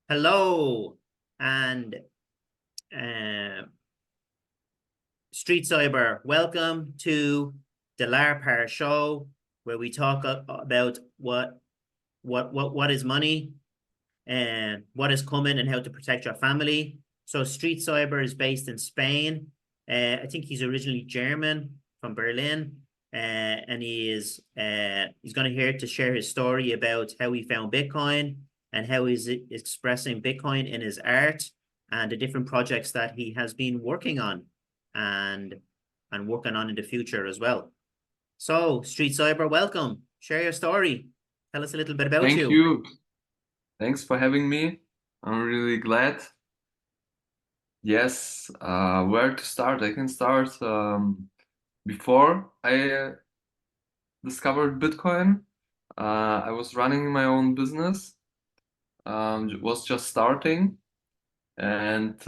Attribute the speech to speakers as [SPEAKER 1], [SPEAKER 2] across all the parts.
[SPEAKER 1] Hello, and uh, Street Cyber. Welcome to the LarPar Show, where we talk about what is money and what is coming and how to protect your family. So Street Cyber is based in Spain. I think he's originally German from Berlin, and he's going to here to share his story about how he found Bitcoin and how he's expressing Bitcoin in his art and the different projects that he has been working on and working on in the future as well. So Street Cyber, welcome. Share your story. Tell us a little bit about
[SPEAKER 2] Thank
[SPEAKER 1] you.
[SPEAKER 2] you. Thanks for having me. I'm really glad. Yes, where to start? I can start before I discovered Bitcoin. I was running my own business, was just starting. And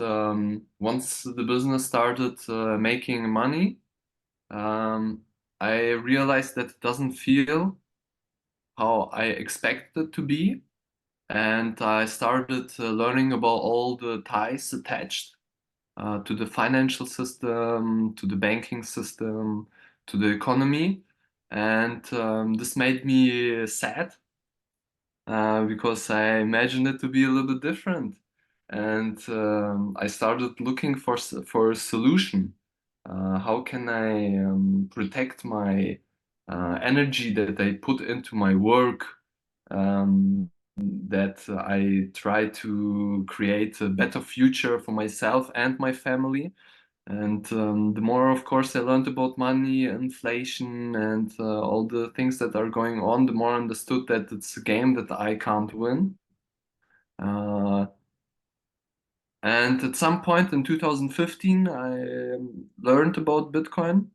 [SPEAKER 2] once the business started making money, um, I realized that it doesn't feel how I expected it to be. And I started learning about all the ties attached to the financial system, to the banking system, to the economy. And this made me sad because I imagined it to be a little bit different. And I started looking for a solution. How can I protect my energy that I put into my work? That I try to create a better future for myself and my family. And the more, of course, I learned about money, inflation, and all the things that are going on, the more I understood that it's a game that I can't win. Uh, and at some point in 2015, I learned about Bitcoin.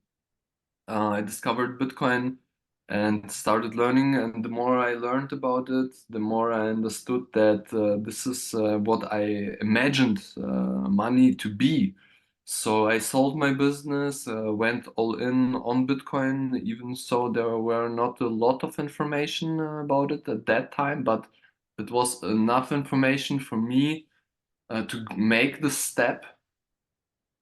[SPEAKER 2] I discovered Bitcoin and started learning. And the more I learned about it, the more I understood that this is what I imagined money to be. So I sold my business, went all in on Bitcoin, even so there were not a lot of information about it at that time, but it was enough information for me to make the step.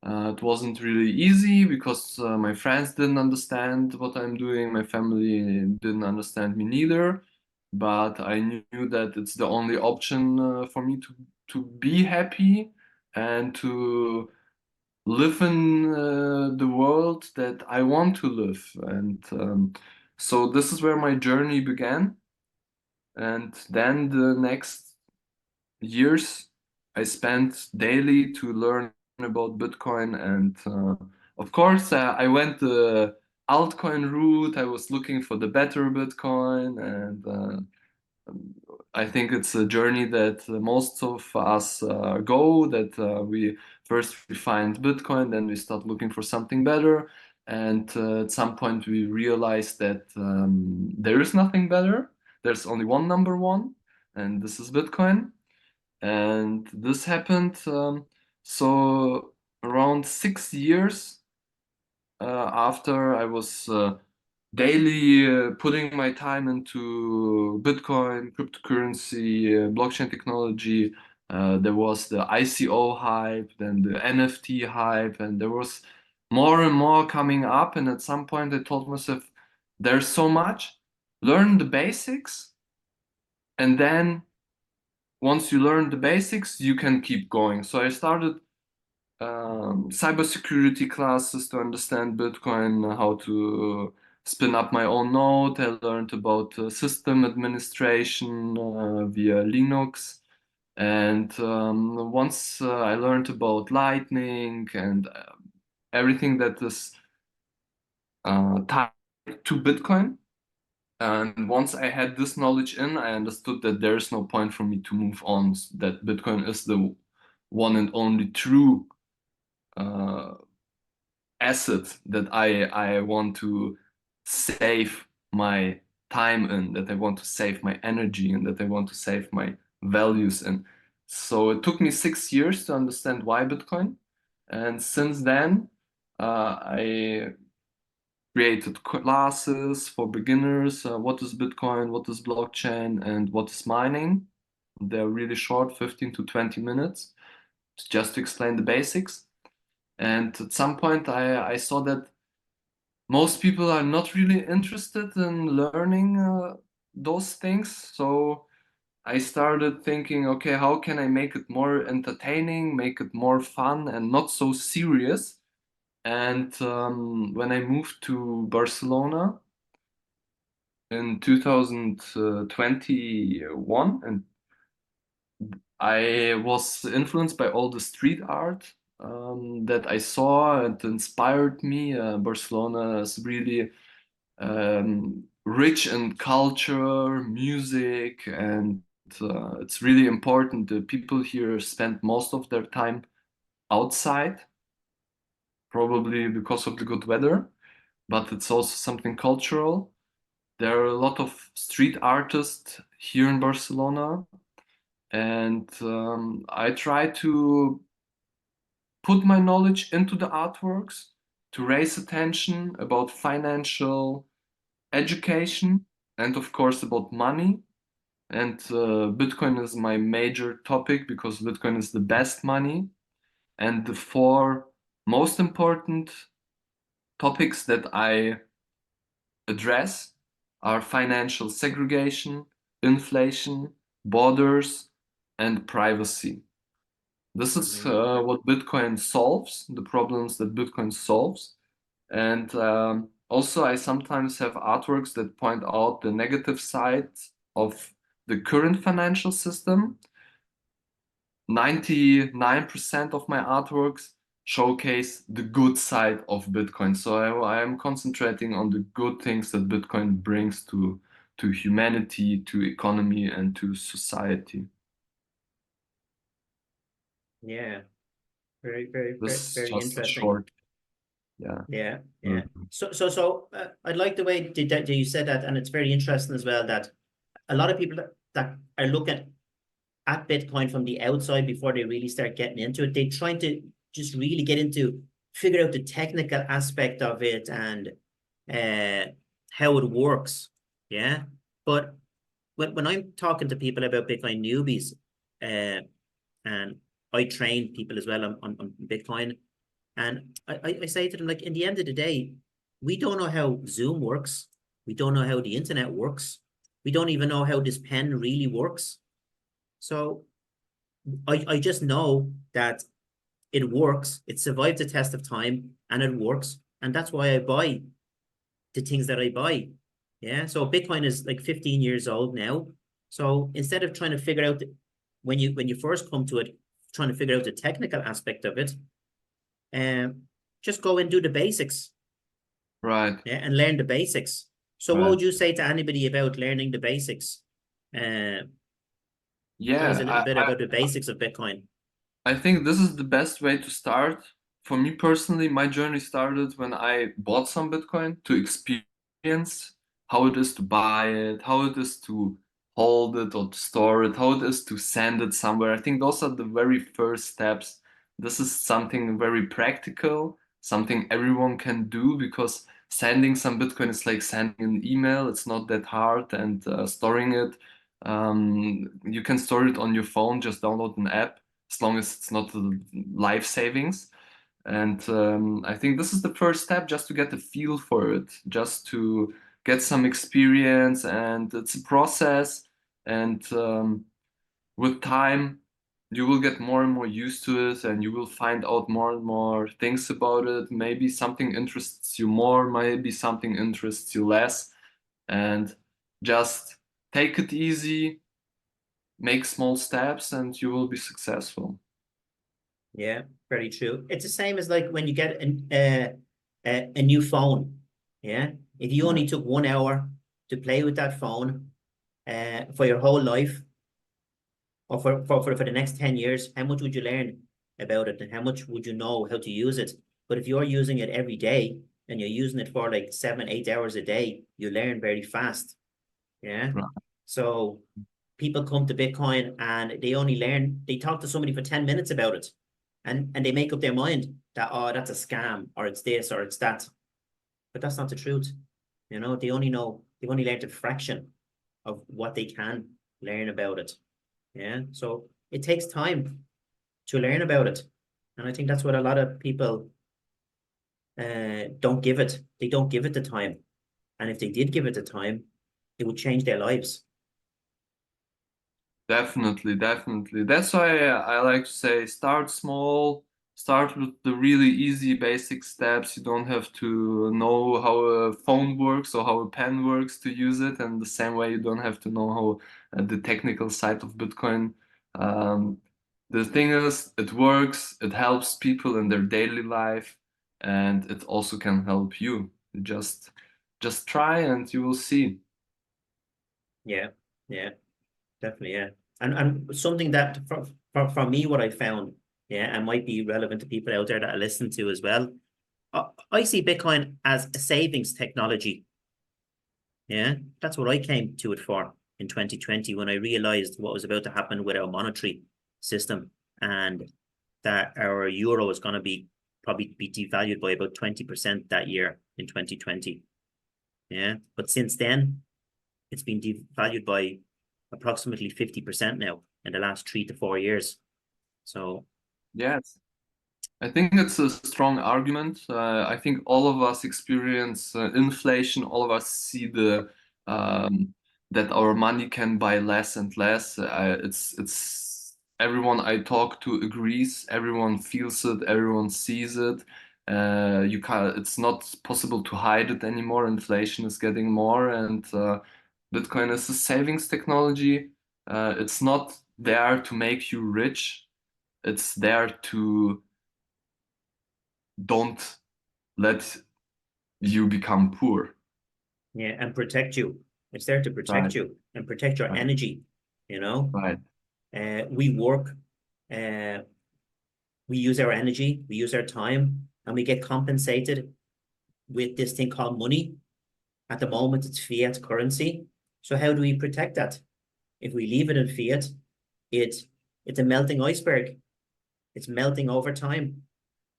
[SPEAKER 2] It wasn't really easy because my friends didn't understand what I'm doing, my family didn't understand me neither. But I knew that it's the only option for me to be happy and to live in the world that I want to live. And so this is where my journey began. And then the next years I spent daily to learn about Bitcoin. And of course, I went the altcoin route. I was looking for the better Bitcoin. And I think it's a journey that most of us go, that we find Bitcoin, then we start looking for something better. And at some point, we realize that there is nothing better. There's only one number one, and this is Bitcoin. And this happened so around 6 years after I was daily putting my time into Bitcoin, cryptocurrency, blockchain technology. There was the ICO hype, then the NFT hype, and there was more and more coming up. And at some point, I told myself, there's so much. Learn the basics, and then once you learn the basics, you can keep going. So I started cybersecurity classes to understand Bitcoin, how to spin up my own node. I learned about system administration via Linux. And once I learned about Lightning and everything that is tied to Bitcoin. And once I had this knowledge in, I understood that there is no point for me to move on, that Bitcoin is the one and only true uh, asset that I want to save my time in, that I want to save my energy in, that I want to save my values in. So it took me 6 years to understand why Bitcoin. And since then, I created classes for beginners. What is Bitcoin? What is blockchain? And what is mining? They're really short, 15 to 20 minutes, just to explain the basics. And at some point, I saw that most people are not really interested in learning those things. So I started thinking, okay, how can I make it more entertaining, make it more fun, and not so serious? And when I moved to Barcelona in 2021, and I was influenced by all the street art that I saw and inspired me. Barcelona is really rich in culture, music, and it's really important. The people here spend most of their time outside, probably because of the good weather, but it's also something cultural. There are a lot of street artists here in Barcelona, and I try to put my knowledge into the artworks to raise attention about financial education and, of course, about money. And Bitcoin is my major topic because Bitcoin is the best money. And the four most important topics that I address are financial segregation, inflation, borders, and privacy. This is
[SPEAKER 1] Mm-hmm.
[SPEAKER 2] what Bitcoin solves, the problems that Bitcoin solves. And also, I sometimes have artworks that point out the negative sides of the current financial system. 99% of my artworks showcase the good side of Bitcoin. So I am concentrating on the good things that Bitcoin brings to humanity, to economy, and to society.
[SPEAKER 1] Yeah, very, very,
[SPEAKER 2] This
[SPEAKER 1] very,
[SPEAKER 2] is
[SPEAKER 1] very
[SPEAKER 2] just a
[SPEAKER 1] interesting.
[SPEAKER 2] short, yeah.
[SPEAKER 1] Yeah, yeah.
[SPEAKER 2] Mhm.
[SPEAKER 1] So, I like the way that you said that, and it's very interesting as well that a lot of people that are looking at Bitcoin from the outside before they really start getting into it, they're trying to just really get into figure out the technical aspect of it and how it works. Yeah. But when I'm talking to people about Bitcoin newbies, uh, and I train people as well on Bitcoin, and I say to them, like, in the end of the day, we don't know how Zoom works. We don't know how the internet works. We don't even know how this pen really works. So I just know that it works. It survived the test of time and it works. And that's why I buy the things that I buy. Yeah. So Bitcoin is like 15 years old now. So instead of trying to figure out when you first come to it, trying to figure out the technical aspect of it, um, just go and do the basics.
[SPEAKER 2] Right,
[SPEAKER 1] Yeah, and learn the basics. So what
[SPEAKER 2] right.
[SPEAKER 1] would you say to anybody about learning the basics? Uh, tell us
[SPEAKER 2] Yeah,
[SPEAKER 1] a little bit about the basics of Bitcoin.
[SPEAKER 2] I think this is the best way to start. For me personally, my journey started when I bought some Bitcoin to experience how it is to buy it, how it is to hold it or to store it, how it is to send it somewhere. I think those are the very first steps. This is something very practical, something everyone can do because sending some Bitcoin is like sending an email. It's not that hard, and storing it, you can store it on your phone, just download an app as long as it's not life savings. And I think this is the first step just to get a feel for it, just to get some experience. And it's a process. And with time, you will get more and more used to it and you will find out more and more things about it. Maybe something interests you more, maybe something interests you less. And just take it easy, make small steps, and you will be successful.
[SPEAKER 1] Yeah, very true. It's the same as like when you get a new phone. Yeah, if you only took 1 hour to play with that phone for your whole life, or for the next 10 years, how much would you learn about it and how much would you know how to use it? But if you're using it every day and you're using it for like 7, 8 hours a day, you learn very fast. Yeah.
[SPEAKER 2] Right.
[SPEAKER 1] So people come to Bitcoin and they talk to somebody for 10 minutes about it. And they make up their mind that, oh, that's a scam, or it's this, or it's that. But that's not the truth. They've only learned a fraction of what they can learn about it. Yeah. So it takes time to learn about it. And I think that's what a lot of people don't give it. They don't give it the time. And if they did give it the time, it would change their lives.
[SPEAKER 2] Definitely, definitely. That's why I like to say start small, start with the really easy basic steps. You don't have to know how a phone works or how a pen works to use it. And the same way, you don't have to know how the technical side of Bitcoin. Um, the thing is, it works, it helps people in their daily life, and it also can help you. Just try and you will see.
[SPEAKER 1] Yeah. Yeah. Definitely. Yeah. And something that for me, what I found, yeah, and might be relevant to people out there that I listen to as well. I see Bitcoin as a savings technology. Yeah, that's what I came to it for in 2020 when I realized what was about to happen with our monetary system and that our euro is going to be probably be devalued by about 20% that year in 2020. Yeah, but since then, it's been devalued by approximately 50% now in the last 3 to 4 years. So,
[SPEAKER 2] Yes. I think it's a strong argument. I think all of us experience inflation. All of us see the that our money can buy less and less. It's everyone I talk to agrees. Everyone feels it. Everyone sees it. You can't. It's not possible to hide it anymore. Inflation is getting more, and Bitcoin is a savings technology. It's not there to make you rich. It's there to don't let you become poor.
[SPEAKER 1] yeah, and protect you. It's there to protect
[SPEAKER 2] Right,
[SPEAKER 1] you and protect your
[SPEAKER 2] right,
[SPEAKER 1] energy. You know,
[SPEAKER 2] right.
[SPEAKER 1] we work, uh, we use our energy, we use our time, and we get compensated with this thing called money. At the moment, it's fiat currency. So how do we protect that? If we leave it in fiat, it it's a melting iceberg. It's melting over time.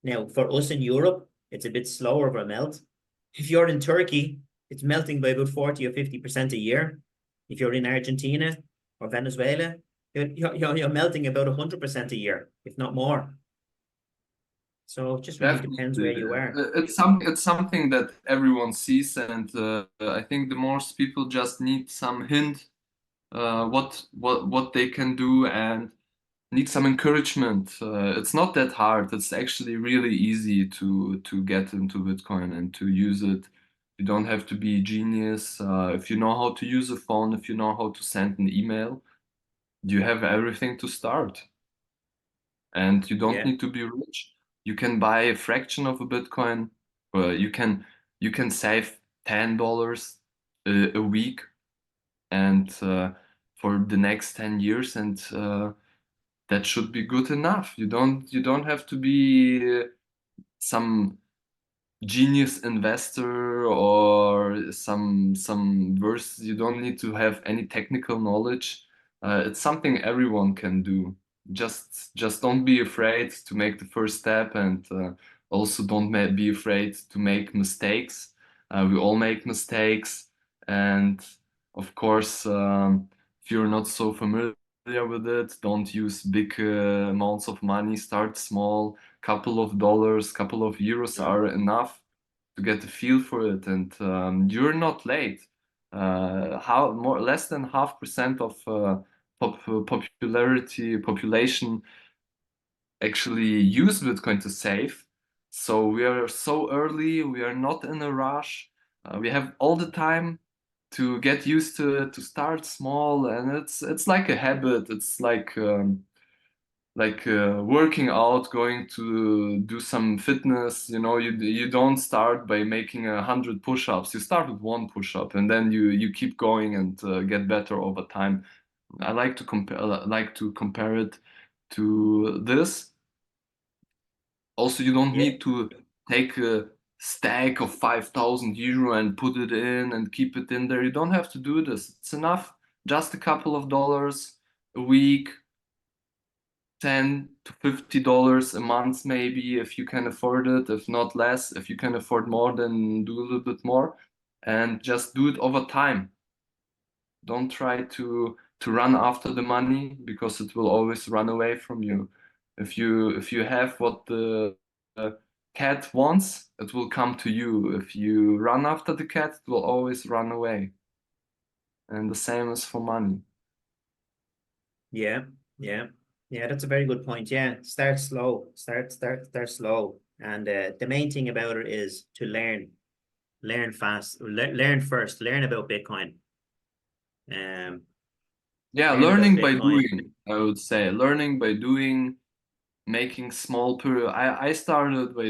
[SPEAKER 1] Now, for us in Europe, it's a bit slower of a melt. If you're in Turkey, it's melting by about 40 or 50% a year. If you're in Argentina or Venezuela, you're melting about 100% a year, if not more. So it just really depends where
[SPEAKER 2] Definitely.
[SPEAKER 1] you are.
[SPEAKER 2] It's something that everyone sees, and I think the most people just need some hint what they can do and need some encouragement. It's not that hard. It's actually really easy to get into Bitcoin and to use it. You don't have to be a genius. If you know how to use a phone, if you know how to send an email, you have everything to start. And you don't
[SPEAKER 1] Yeah,
[SPEAKER 2] need to be rich. You can buy a fraction of a Bitcoin. You can save $10 a week and for the next 10 years, and that should be good enough. You don't have to be some genius investor or some verse. You don't need to have any technical knowledge. It's something everyone can do. Just don't be afraid to make the first step, and also don't be afraid to make mistakes. We all make mistakes, and of course, if you're not so familiar with it, don't use big amounts of money. Start small. Couple of dollars, couple of euros
[SPEAKER 1] mm,
[SPEAKER 2] are enough to get a feel for it, and you're not late. How more less than 0.5% of population actually use Bitcoin to save. So we are so early. We are not in a rush. We have all the time to get used to it, to start small, and it's like a habit. It's like working out, going to do some fitness. You don't start by making 100 push-ups. You start with one push-up, and then you keep going and get better over time. I like to compare it to this. Also, you don't
[SPEAKER 1] yeah,
[SPEAKER 2] need to take a stack of 5,000 euro and put it in and keep it in there. You don't have to do this. It's enough, just a couple of dollars a week, $10 to $50 a month, maybe, if you can afford it. If not, less. If you can afford more, then do a little bit more, and just do it over time. Don't try to to run after the money, because it will always run away from you. If you have what the cat wants, it will come to you. If you run after the cat, it will always run away. And the same is for money.
[SPEAKER 1] Yeah, yeah, yeah. That's a very good point. Yeah, start slow. Start slow. And the main thing about it is to learn fast, learn first, learn about Bitcoin. Um,
[SPEAKER 2] Yeah,
[SPEAKER 1] learn about
[SPEAKER 2] learning by
[SPEAKER 1] Bitcoin.
[SPEAKER 2] doing, I would say. Learning by doing, making small per I started by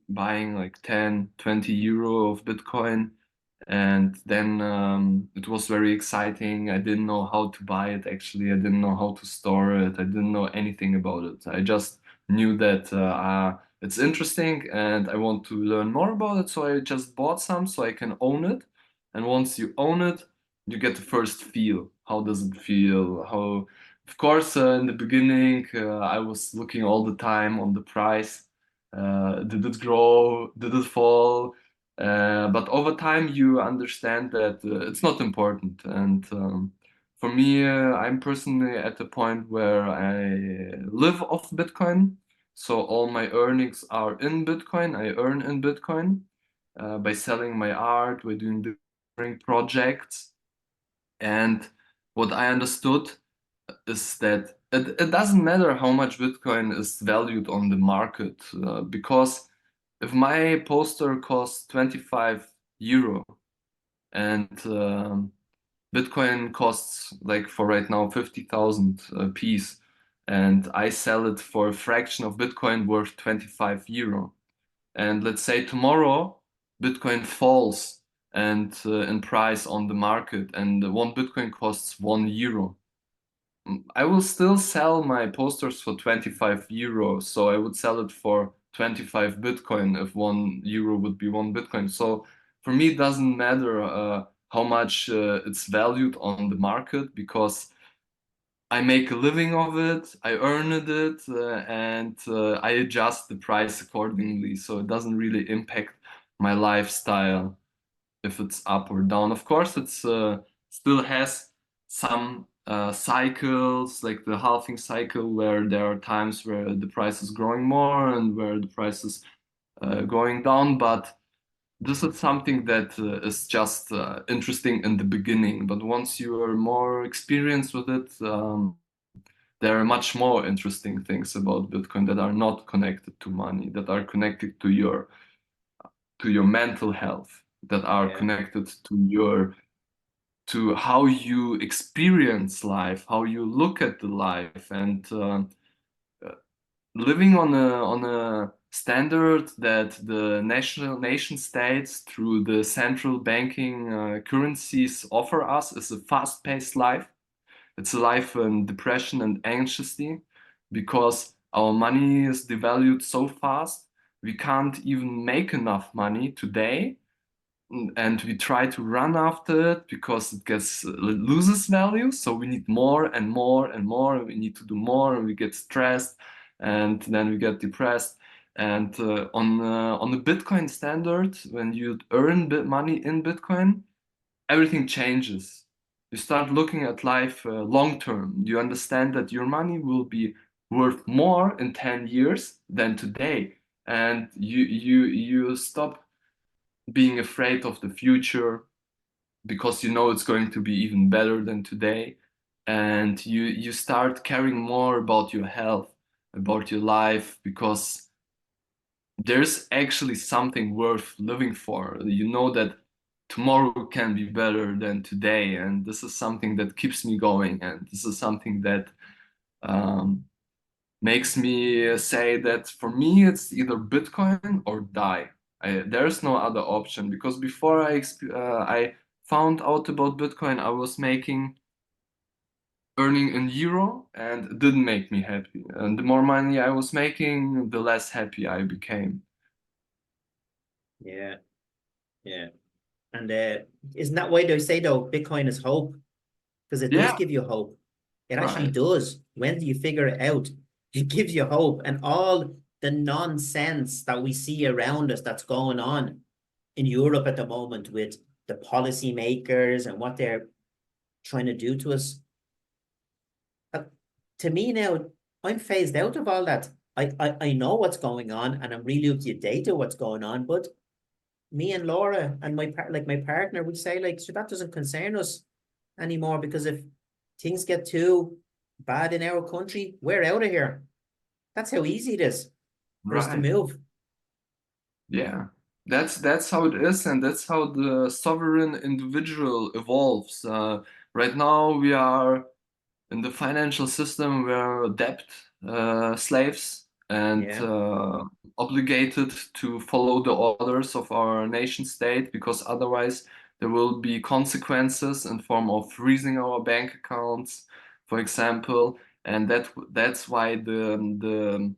[SPEAKER 2] buying like 10, 20 euro of Bitcoin, and then it was very exciting. I didn't know how to buy it actually. I didn't know how to store it. I didn't know anything about it. I just knew that it's interesting and I want to learn more about it. So I just bought some so I can own it. And once you own it, you get the first feel. How does it feel? How Of course, in the beginning, I was looking all the time on the price. Did it grow? Did it fall? But over time, you understand that it's not important. And for me, I'm personally at the point where I live off Bitcoin. So all my earnings are in Bitcoin. I earn in Bitcoin by selling my art, by doing different projects. And what I understood is that it doesn't matter how much Bitcoin is valued on the market, because if my poster costs 25 euro and Bitcoin costs, like for right now, 50,000 a piece, and I sell it for a fraction of Bitcoin worth 25 euro. And let's say tomorrow Bitcoin falls and in price on the market, and one Bitcoin costs 1 euro. I will still sell my posters for 25 euros, so I would sell it for 25 Bitcoin if 1 euro would be one Bitcoin. So for me, it doesn't matter how much it's valued on the market, because I make a living of it, I earned it, and I adjust the price accordingly. So it doesn't really impact my lifestyle if it's up or down. Of course, it's still has some cycles, like the halving cycle, where there are times where the price is growing more and where the price is going down. But this is something that is just interesting in the beginning. But once you are more experienced with it, there are much more interesting things about Bitcoin that are not connected to money, that are connected to your mental health, that are
[SPEAKER 1] Yeah,
[SPEAKER 2] connected to how you experience life, how you look at the life, and living on a standard that the national nation states through the central banking currencies offer us is a fast-paced life. It's a life in depression and anxiety, because our money is devalued so fast. We can't even make enough money today, and we try to run after it because it loses value. So we need more and more and more. We need to do more, and we get stressed, and then we get depressed. And on the Bitcoin standard, when you earn money in Bitcoin, everything changes. You start looking at life long term. You understand that your money will be worth more in 10 years than today, and you stop being afraid of the future, because you know it's going to be even better than today. And you start caring more about your health, about your life, because there's actually something worth living for. You know that tomorrow can be better than today, and this is something that keeps me going, and this is something that um, makes me say that for me it's either Bitcoin or die. There's no other option, because before I found out about Bitcoin, I was earning in euro, and it didn't make me happy. And the more money I was making, the less happy I became.
[SPEAKER 1] yeah, yeah. And isn't that why they say though Bitcoin is hope? Because it does
[SPEAKER 2] Yeah,
[SPEAKER 1] give you hope. It actually
[SPEAKER 2] right.
[SPEAKER 1] does. When you figure it out, it gives you hope. And all the nonsense that we see around us that's going on in Europe at the moment with the policymakers and what they're trying to do to us, to me now, I'm phased out of all that. I know what's going on, and I'm really up to date what's going on. But me and Laura and my partner, we say like, so that doesn't concern us anymore, because if things get too bad in our country, we're out of here. That's how easy it is for us to
[SPEAKER 2] Right.
[SPEAKER 1] move.
[SPEAKER 2] Yeah. That's how it is, and that's how the sovereign individual evolves. Right now, we are in the financial system, we're debt slaves and
[SPEAKER 1] Yeah,
[SPEAKER 2] obligated to follow the orders of our nation state, because otherwise there will be consequences in form of freezing our bank accounts, for example. And that's why the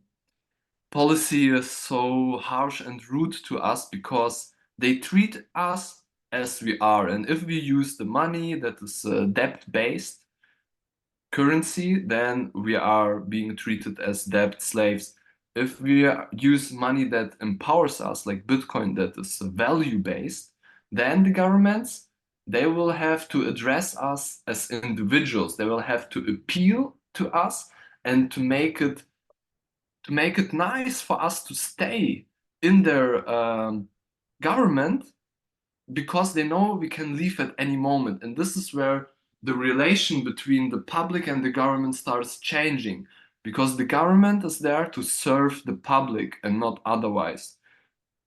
[SPEAKER 2] policy is so harsh and rude to us, because they treat us as we are. And if we use the money that is debt-based currency, then we are being treated as debt slaves. If we use money that empowers us, like Bitcoin, that is value-based, then the governments, they will have to address us as individuals. They will have to appeal to us and to make it nice for us to stay in their government, because they know we can leave at any moment. And this is where the relation between the public and the government starts changing, because the government is there to serve the public and not otherwise.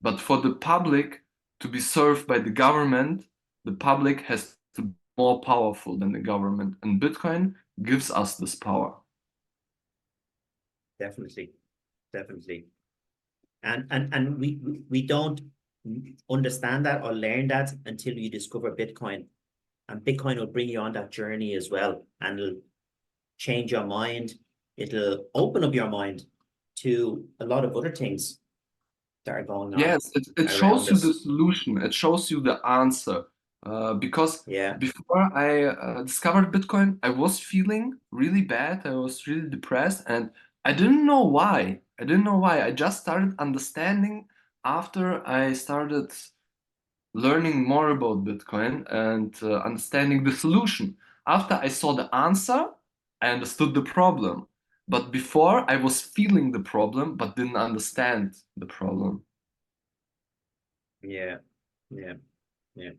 [SPEAKER 2] But for the public to be served by the government, the public has to be more powerful than the government. And Bitcoin gives us this power.
[SPEAKER 1] definitely, definitely. And we don't understand that or learn that until you discover Bitcoin. And Bitcoin will bring you on that journey as well, and it'll change your mind. It'll open up your mind to a lot of other things that are going on
[SPEAKER 2] Yes, it
[SPEAKER 1] around
[SPEAKER 2] shows you the
[SPEAKER 1] us.
[SPEAKER 2] solution. It shows you the answer. Because
[SPEAKER 1] Yeah,
[SPEAKER 2] before I discovered Bitcoin, I was feeling really bad. I was really depressed, and I didn't know why. I didn't know why. I just started understanding after I started learning more about Bitcoin and understanding the solution. After I saw the answer, I understood the problem. But before, I was feeling the problem, but didn't understand the problem.
[SPEAKER 1] yeah, yeah, yeah,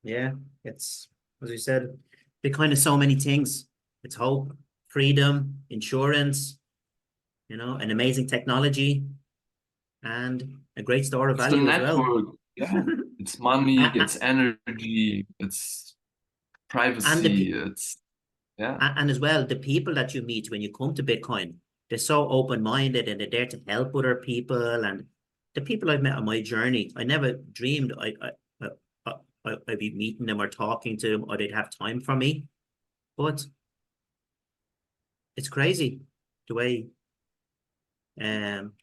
[SPEAKER 1] yeah. It's, as we said, Bitcoin is so many things. It's hope, freedom, insurance, an amazing technology, and a great store of
[SPEAKER 2] It's the
[SPEAKER 1] value as well.
[SPEAKER 2] network. Yeah. It's money, it's energy, it's
[SPEAKER 1] And the
[SPEAKER 2] privacy, it's yeah.
[SPEAKER 1] and as well, the people that you meet when you come to Bitcoin, they're so open-minded, and they're there to help other people. And the people I've met on my journey, I never dreamed I'd be meeting them or talking to them, or they'd have time for me. But it's crazy the way um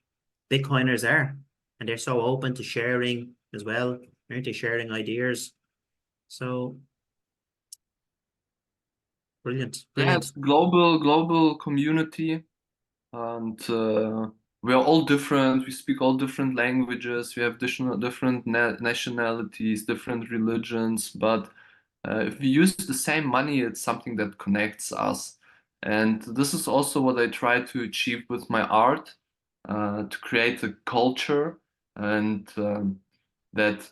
[SPEAKER 1] Bitcoiners are, and they're so open to sharing as well, aren't they? Sharing ideas. So brilliant,
[SPEAKER 2] Yeah, it's
[SPEAKER 1] brilliant.
[SPEAKER 2] global community, and we are all different. We speak all different languages. We have different nationalities, different religions. But if we use the same money, it's something that connects us. And this is also what I try to achieve with my art, to create a culture, and that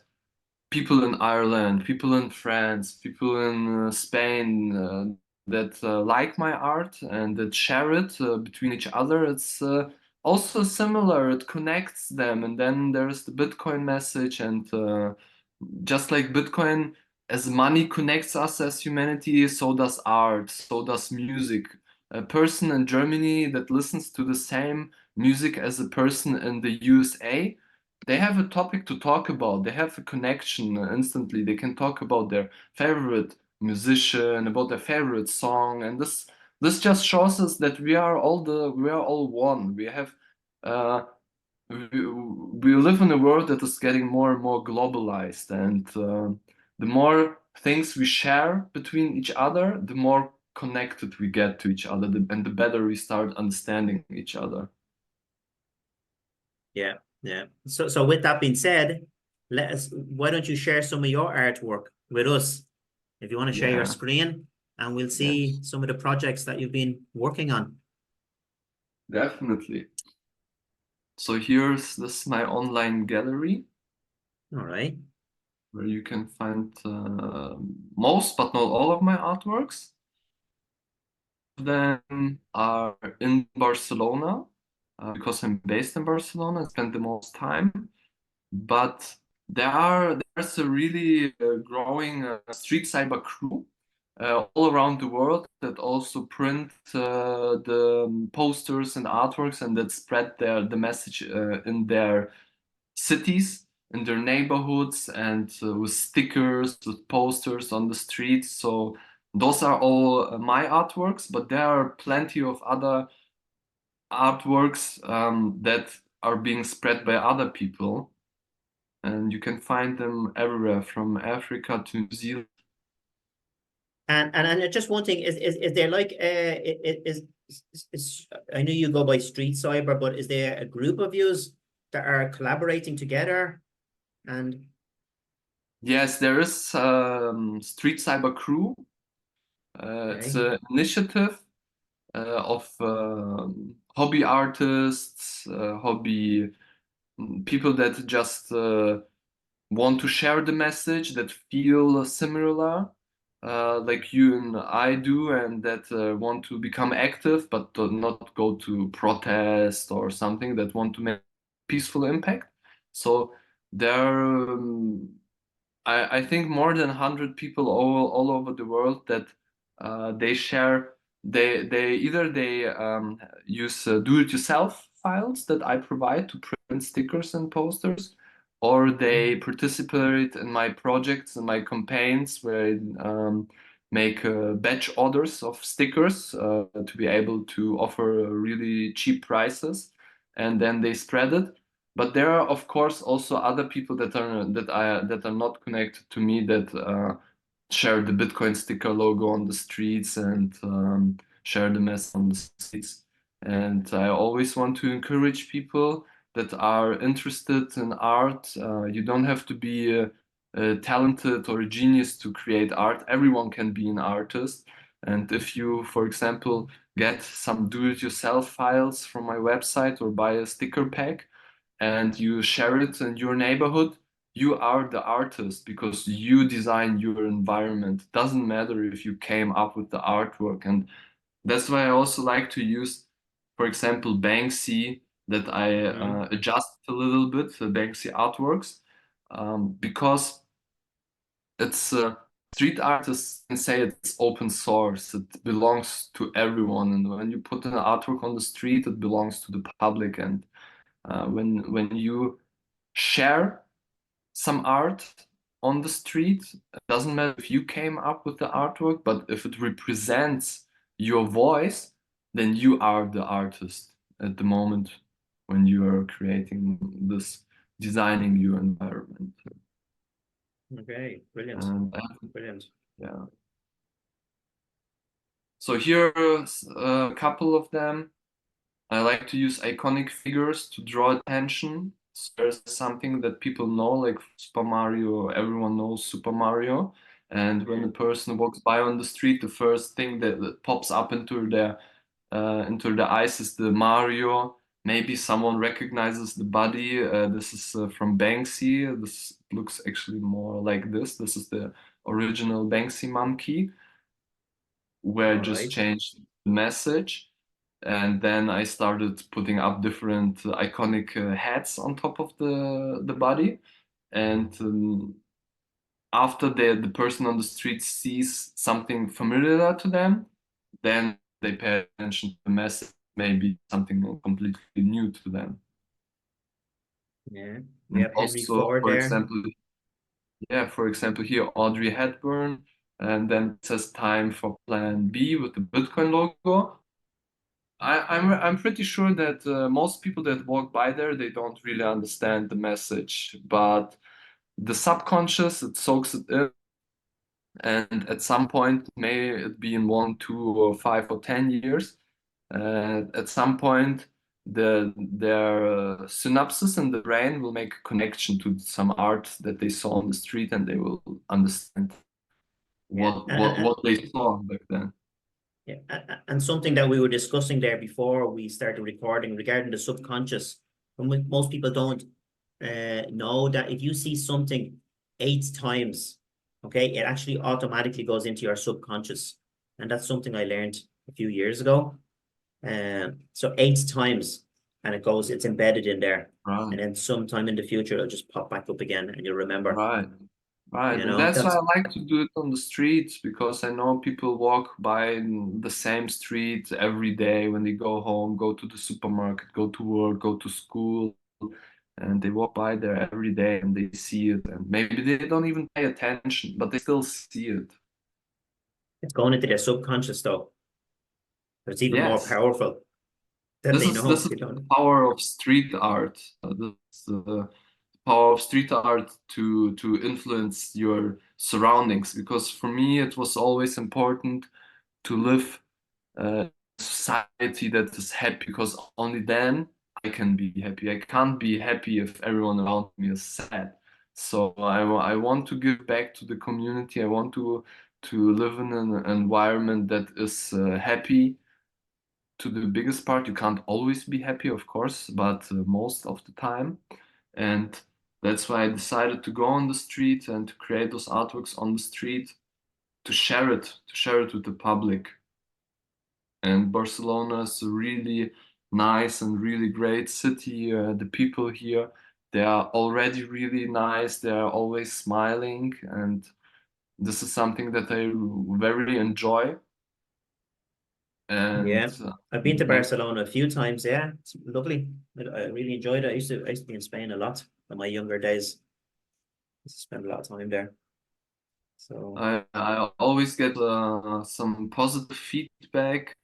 [SPEAKER 2] people in Ireland, people in France, people in Spain that like my art and that share it between each other. It's also similar. It connects them. And then there's the Bitcoin message. And just like Bitcoin, as money connects us as humanity, so does art, so does music. A person in Germany that listens to the same music as a person in the USA, they have a topic to talk about. They have a connection instantly. They can talk about their favorite musician, about their favorite song, and this just shows us that we are all one. Uh, we live in a world that is getting more and more globalized, and the more things we share between each other, the more connected we get to each other, and the better we start understanding each other.
[SPEAKER 1] Yeah, yeah. So with that being said, why don't you share some of your artwork with us? If you want to share your
[SPEAKER 2] Yeah.
[SPEAKER 1] screen. and we'll see
[SPEAKER 2] Yes,
[SPEAKER 1] some of the projects that you've been working on.
[SPEAKER 2] definitely. So here's this my online gallery
[SPEAKER 1] All right.
[SPEAKER 2] where you can find most, but not all of my artworks. Them are in Barcelona because I'm based in Barcelona. I spent the most time, but there's a really growing street cyber crew all around the world that also print the posters and artworks and that spread the message in their cities, in their neighborhoods, and with stickers, with posters on the streets. So those are all my artworks, but there are plenty of other artworks that are being spread by other people, and you can find them everywhere from Africa to New Zealand.
[SPEAKER 1] And just one thing is there like is I know you go by Street Cyber, but is there a group of yous that are collaborating together? And
[SPEAKER 2] Yes, there is Street Cyber Crew. It's
[SPEAKER 1] okay,
[SPEAKER 2] an initiative of hobby artists, hobby people that just want to share the message, that feel similar, like you and I do, and that want to become active, but do not go to protest or something, that want to make peaceful impact. So there, I think more than 100 people all over the world that they share. They either they use do-it-yourself files that I provide to print stickers and posters, or they participate in my projects and my campaigns where I make batch orders of stickers to be able to offer really cheap prices, and then they spread it. But there are, of course, also other people that are not connected to me that share the Bitcoin sticker logo on the streets and share the mess on the streets. And I always want to encourage people that are interested in art. You don't have to be talented or a genius to create art. Everyone can be an artist. And if you, for example, get some do-it-yourself files from my website or buy a sticker pack, and you share it in your neighborhood, you are the artist because you design your environment. It doesn't matter if you came up with the artwork. And that's why I also like to use, for example, Banksy, that I
[SPEAKER 1] mm-hmm.
[SPEAKER 2] adjust a little bit, the Banksy artworks, because it's street artists can say it's open source. It belongs to everyone. And when you put an artwork on the street, it belongs to the public. And when you share some art on the street, it doesn't matter if you came up with the artwork, but if it represents your voice, then you are the artist at the moment when you are creating this, designing your environment.
[SPEAKER 1] Okay, brilliant,
[SPEAKER 2] And
[SPEAKER 1] brilliant.
[SPEAKER 2] yeah. So here are a couple of them. I like to use iconic figures to draw attention. So there's something that people know, like Super Mario, everyone knows Super Mario. And when
[SPEAKER 1] Yeah.
[SPEAKER 2] the person walks by on the street, the first thing that pops up into their eyes is the Mario. Maybe someone recognizes the body. This is from Banksy. This looks actually more like this. This is the original Banksy monkey, where I
[SPEAKER 1] All
[SPEAKER 2] just
[SPEAKER 1] right.
[SPEAKER 2] changed the message. And then I started putting up different iconic hats on top of the body. And after the person on the street sees something familiar to them, then they pay attention to the message, maybe something completely new to them.
[SPEAKER 1] Yeah, we
[SPEAKER 2] And
[SPEAKER 1] have Henry
[SPEAKER 2] also,
[SPEAKER 1] Ford
[SPEAKER 2] for
[SPEAKER 1] there.
[SPEAKER 2] example, yeah, for example, here Audrey Hepburn, and then it says time for Plan B with the Bitcoin logo. I'm pretty sure that most people that walk by there, they don't really understand the message, but the subconscious, it soaks it in, and at some point, may it be in 1, 2, or 5 or 10 years, at some point, their synapses in the brain will make a connection to some art that they saw on the street, and they will understand.
[SPEAKER 1] Yeah.
[SPEAKER 2] what they saw back then.
[SPEAKER 1] Yeah, and something that we were discussing there before we started recording regarding the subconscious. Most people don't know that if you see something 8 times, okay, it actually automatically goes into your subconscious, and that's something I learned a few years ago. So 8 times, and it's embedded in there,
[SPEAKER 2] Right.
[SPEAKER 1] and then sometime in the future it'll just pop back up again, and you'll remember.
[SPEAKER 2] Right. Right.
[SPEAKER 1] You
[SPEAKER 2] And
[SPEAKER 1] know,
[SPEAKER 2] that's why
[SPEAKER 1] that's
[SPEAKER 2] I like to do it on the streets because I know people walk by the same street every day when they go home, go to the supermarket, go to work, go to school, and they walk by there every day and they see it. And maybe they don't even pay attention, but they still see it.
[SPEAKER 1] it's going into their subconscious though, but it's even more
[SPEAKER 2] Yes.
[SPEAKER 1] powerful that they
[SPEAKER 2] This
[SPEAKER 1] know
[SPEAKER 2] is
[SPEAKER 1] they
[SPEAKER 2] the
[SPEAKER 1] don't.
[SPEAKER 2] power of street art. This is the power of street art to influence your surroundings. Because for me, it was always important to live a society that is happy. Because only then I can be happy. I can't be happy if everyone around me is sad. So I want to give back to the community. I want to live in an environment that is happy to the biggest part. You can't always be happy, of course, but most of the time. And that's why I decided to go on the street and to create those artworks on the street to share it with the public. And Barcelona is a really nice and really great city. The people here, they are already really nice. They are always smiling, and this is something that I very enjoy. And
[SPEAKER 1] Yeah, I've been to
[SPEAKER 2] like
[SPEAKER 1] Barcelona a few times. Yeah, it's lovely. I really enjoyed it. I used to be in Spain a lot in my younger days. I used to spend a lot of time there. So
[SPEAKER 2] I always get some positive feedback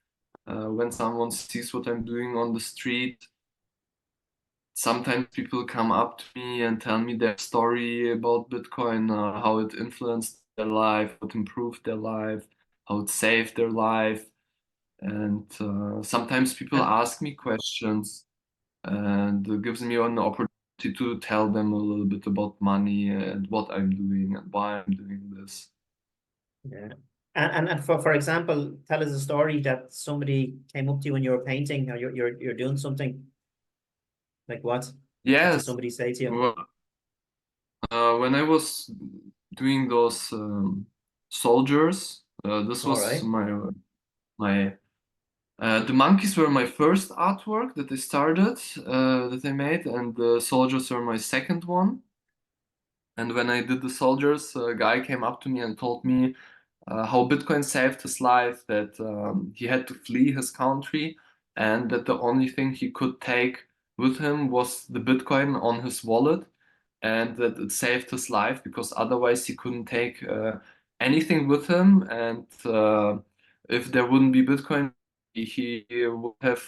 [SPEAKER 2] when someone sees what I'm doing on the street. Sometimes people come up to me and tell me their story about Bitcoin, how it influenced their life, what improved their life, how it saved their life. And sometimes people
[SPEAKER 1] and
[SPEAKER 2] ask me questions, and it gives me an opportunity to tell them a little bit about money and what I'm doing and why I'm doing this.
[SPEAKER 1] yeah, and for example, tell us a story that somebody came up to you when you were painting or you're doing something like what? What did
[SPEAKER 2] Yes,
[SPEAKER 1] somebody say to you?
[SPEAKER 2] well, when I was doing those soldiers, this
[SPEAKER 1] All
[SPEAKER 2] was
[SPEAKER 1] right.
[SPEAKER 2] my the monkeys were my first artwork that I started that I made, and the soldiers were my second one. And when I did the soldiers, a guy came up to me and told me how Bitcoin saved his life, that he had to flee his country, and that the only thing he could take with him was the Bitcoin on his wallet, and that it saved his life because otherwise he couldn't take anything with him. And if there wouldn't be Bitcoin, he would have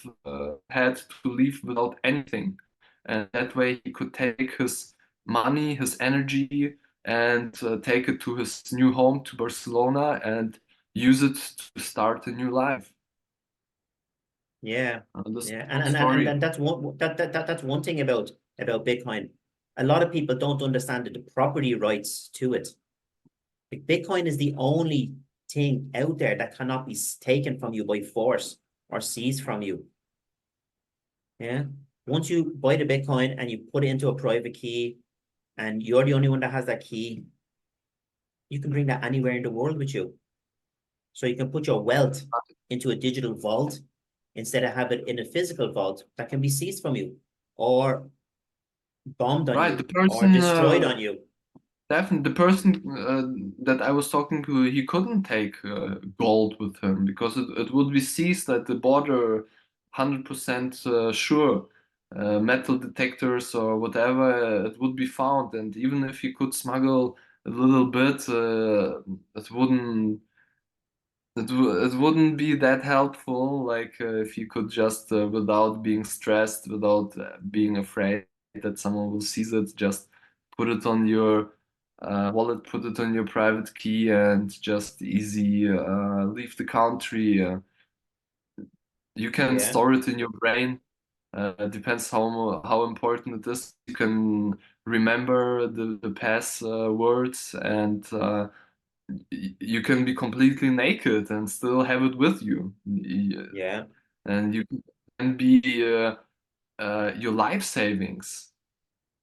[SPEAKER 2] had to leave without anything. And that way he could take his money, his energy, and take it to his new home, to Barcelona, and use it to start a new life.
[SPEAKER 1] Yeah,
[SPEAKER 2] This is
[SPEAKER 1] yeah,
[SPEAKER 2] one story.
[SPEAKER 1] and that's one thing about Bitcoin. A lot of people don't understand the property rights to it. Like Bitcoin is the only thing out there that cannot be taken from you by force or seized from you. Yeah. Once you buy the Bitcoin and you put it into a private key and you're the only one that has that key, you can bring that anywhere in the world with you. So you can put your wealth into a digital vault instead of have it in a physical vault that can be seized from you or bombed on
[SPEAKER 2] Right, the
[SPEAKER 1] you or
[SPEAKER 2] person
[SPEAKER 1] destroyed on you.
[SPEAKER 2] definitely, the person that I was talking to, he couldn't take gold with him because it would be seized at the border, 100% sure. Metal detectors or whatever, it would be found. And even if he could smuggle a little bit, it it wouldn't be that helpful. Like if you could just, without being stressed, without being afraid that someone will seize it, just put it on your wallet, put it on your private key, and just easy leave the country. You can
[SPEAKER 1] Yeah.
[SPEAKER 2] store it in your brain. Depends how important it is. You can remember the passwords and you can be completely naked and still have it with you.
[SPEAKER 1] Yeah.
[SPEAKER 2] And you can be your life savings,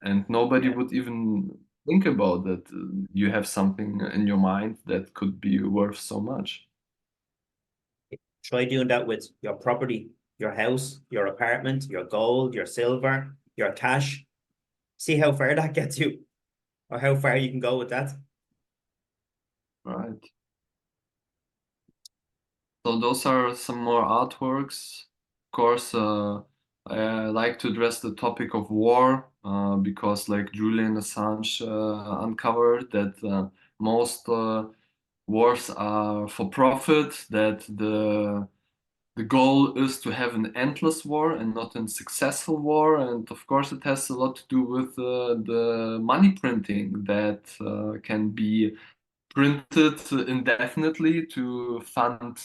[SPEAKER 2] and nobody
[SPEAKER 1] Yeah.
[SPEAKER 2] would even think about that you have something in your mind that could be worth so much.
[SPEAKER 1] Try doing that with your property, your house, your apartment, your gold, your silver, your cash. See how far that gets you, or how far you can go with that.
[SPEAKER 2] Right. So those are some more artworks. Of course, I like to address the topic of war because, like Julian Assange uncovered, that most wars are for profit. That the goal is to have an endless war and not a successful war. And of course, it has a lot to do with the money printing that can be printed indefinitely to fund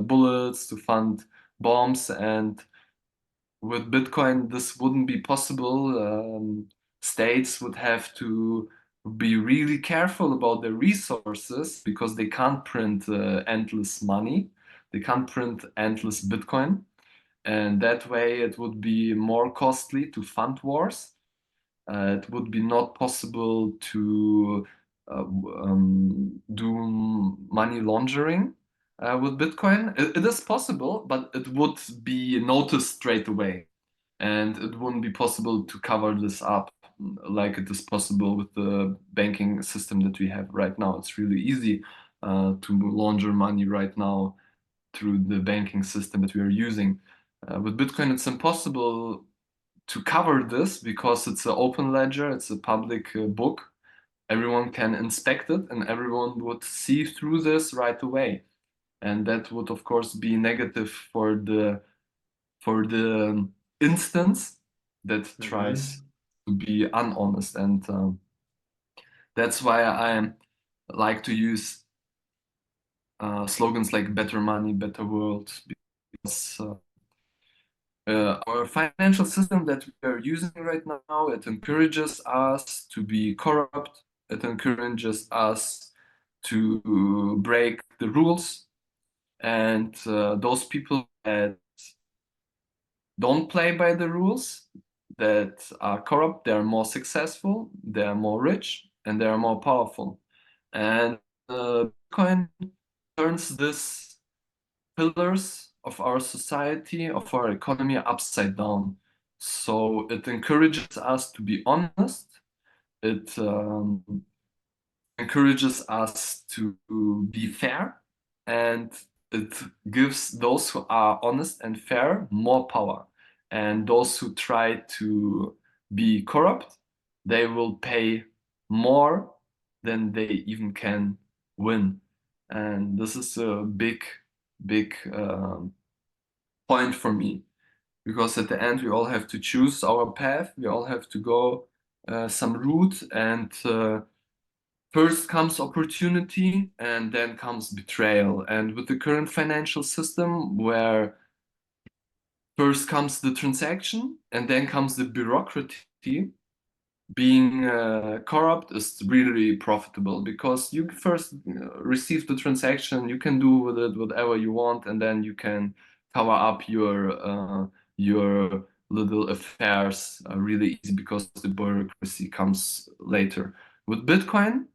[SPEAKER 2] bullets, to fund bombs, and with Bitcoin, this wouldn't be possible. States would have to be really careful about their resources because they can't print endless money. They can't print endless Bitcoin. And that way, it would be more costly to fund wars. It would be not possible to do money laundering with Bitcoin. It is possible, but it would be noticed straight away. And it wouldn't be possible to cover this up like it is possible with the banking system that we have right now. It's really easy to launder money right now through the banking system that we are using. With Bitcoin, it's impossible to cover this because it's an open ledger, it's a public book. Everyone can inspect it and everyone would see through this right away. And that would, of course, be negative for the instance that tries
[SPEAKER 1] Mm-hmm.
[SPEAKER 2] to be unhonest. And that's why I like to use slogans like better money, better world, because our financial system that we are using right now, it encourages us to be corrupt. It encourages us to break the rules. And those people that don't play by the rules, that are corrupt, they're more successful, they're more rich, and they're more powerful. And Bitcoin turns this pillars of our society, of our economy upside down. So it encourages us to be honest. It encourages us to be fair, and it gives those who are honest and fair more power. And those who try to be corrupt, they will pay more than they even can win. And this is a big point for me because at the end we all have to choose our path. We all have to go some route, and first comes opportunity and then comes betrayal. And with the current financial system, where first comes the transaction and then comes the bureaucracy, being corrupt is really profitable because you first receive the transaction, you can do with it whatever you want, and then you can cover up your little affairs really easy because the bureaucracy comes later. With Bitcoin,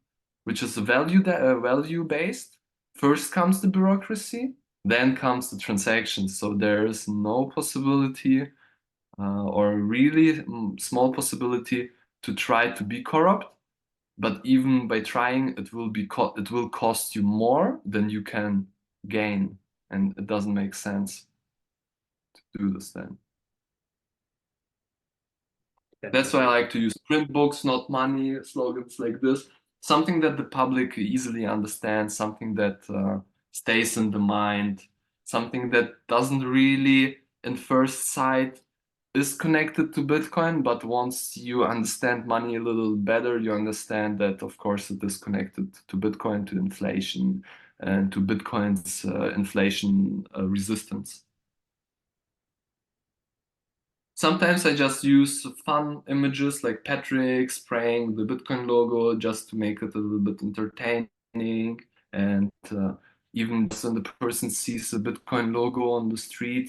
[SPEAKER 2] which is value based, first comes the bureaucracy, then comes the transaction. So there is no possibility or really small possibility to try to be corrupt. But even by trying, it will cost you more than you can gain, and it doesn't make sense to do this then. That's why I
[SPEAKER 1] Definitely.
[SPEAKER 2] like to use print books, not money, slogans like this. Something that the public easily understands, something that stays in the mind, something that doesn't really, in first sight, is connected to Bitcoin, but once you understand money a little better, you understand that, of course, it is connected to Bitcoin, to inflation, and to Bitcoin's inflation resistance. Sometimes I just use fun images like Patrick spraying the Bitcoin logo just to make it a little bit entertaining. and even just when the person sees the Bitcoin logo on the street,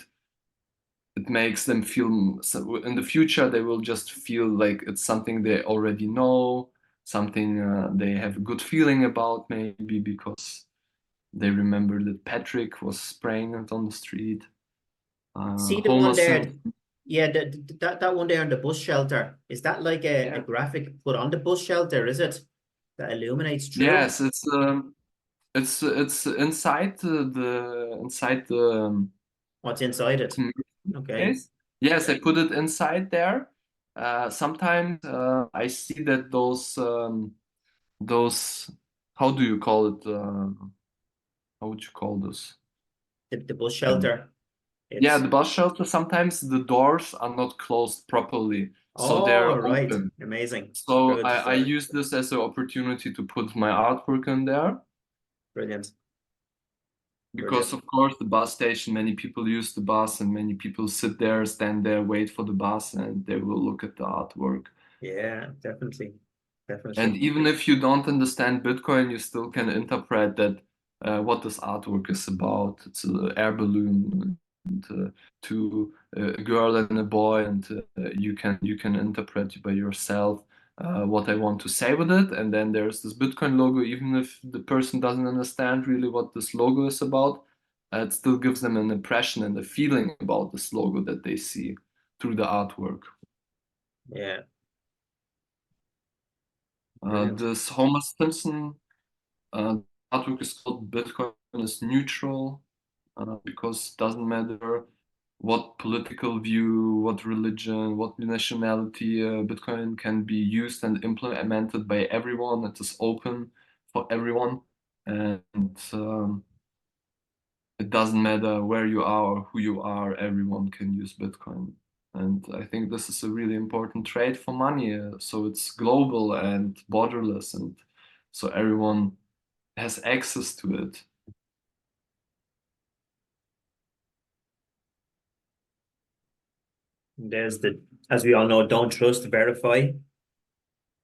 [SPEAKER 2] it makes them feel, so in the future they will just feel like it's something they already know, something they have a good feeling about, maybe because they remember that Patrick was spraying it on the street.
[SPEAKER 1] See the one
[SPEAKER 2] Homelessness.
[SPEAKER 1] there, yeah, that one there on the bus shelter. Is that like a
[SPEAKER 2] Yeah.
[SPEAKER 1] graphic put on the bus shelter, is it? That illuminates through?
[SPEAKER 2] Yes, it's inside the
[SPEAKER 1] What's inside it?
[SPEAKER 2] community
[SPEAKER 1] Okay.
[SPEAKER 2] space. Yes, I put it inside there. Sometimes I see that those how do you call it? How would you call this?
[SPEAKER 1] The bus
[SPEAKER 2] Um,
[SPEAKER 1] shelter.
[SPEAKER 2] yeah,
[SPEAKER 1] It's
[SPEAKER 2] the bus shelter. Sometimes the doors are not closed properly, so
[SPEAKER 1] oh
[SPEAKER 2] they're
[SPEAKER 1] right.
[SPEAKER 2] open.
[SPEAKER 1] Amazing.
[SPEAKER 2] So
[SPEAKER 1] Good
[SPEAKER 2] I
[SPEAKER 1] design.
[SPEAKER 2] use this as an opportunity to put my artwork in there.
[SPEAKER 1] Brilliant.
[SPEAKER 2] Because
[SPEAKER 1] Brilliant.
[SPEAKER 2] of course the bus station, many people use the bus and many people sit there, stand there, wait for the bus, and they will look at the artwork.
[SPEAKER 1] Yeah, definitely.
[SPEAKER 2] And
[SPEAKER 1] Definitely.
[SPEAKER 2] even if you don't understand Bitcoin, you still can interpret that what this artwork is about. It's an air balloon and, to a girl and a boy, and you can interpret by yourself what I want to say with it. And then there's this Bitcoin logo. Even if the person doesn't understand really what this logo is about, it still gives them an impression and a feeling about this logo that they see through the artwork.
[SPEAKER 1] Yeah, brilliant.
[SPEAKER 2] This Homer Simpson artwork is called Bitcoin is neutral because it doesn't matter what political view, what religion, what nationality, Bitcoin can be used and implemented by everyone. It is open for everyone, and it doesn't matter where you are or who you are. Everyone can use Bitcoin. And I think this is a really important trade for money. So it's global and borderless, and so everyone has access to it.
[SPEAKER 1] There's the, as we all know, don't trust, verify.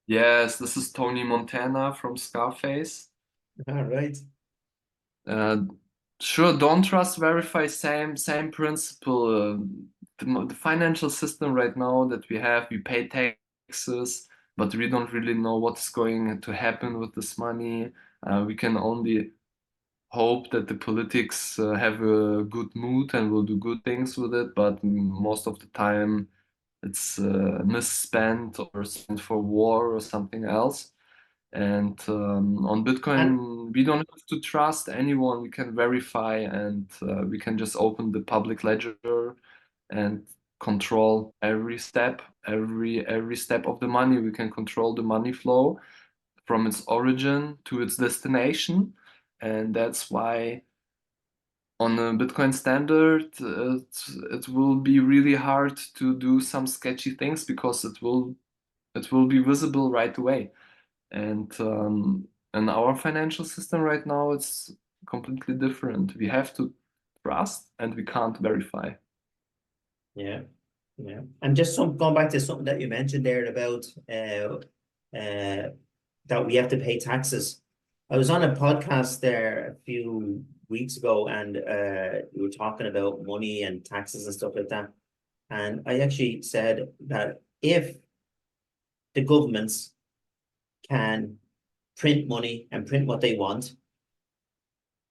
[SPEAKER 2] Yes, this is Tony Montana from Scarface.
[SPEAKER 1] All right.
[SPEAKER 2] Uh, sure, don't trust, verify, same principle. The financial system right now that we have, we pay taxes, but we don't really know what's going to happen with this money. We can only hope that the politics have a good mood and will do good things with it, but most of the time it's misspent or spent for war or something else. And on
[SPEAKER 1] And
[SPEAKER 2] Bitcoin, we don't have to trust anyone. We can verify and we can just open the public ledger and control every step, every step of the money. We can control the money flow from its origin to its destination. And that's why on a Bitcoin standard, it will be really hard to do some sketchy things because it will be visible right away. And in our financial system right now, it's completely different. We have to trust and we can't verify.
[SPEAKER 1] yeah, yeah. And just some going back to something that you mentioned there about that we have to pay taxes. I was on a podcast there a few weeks ago, and we were talking about money and taxes and stuff like that. And I actually said that if the governments can print money and print what they want,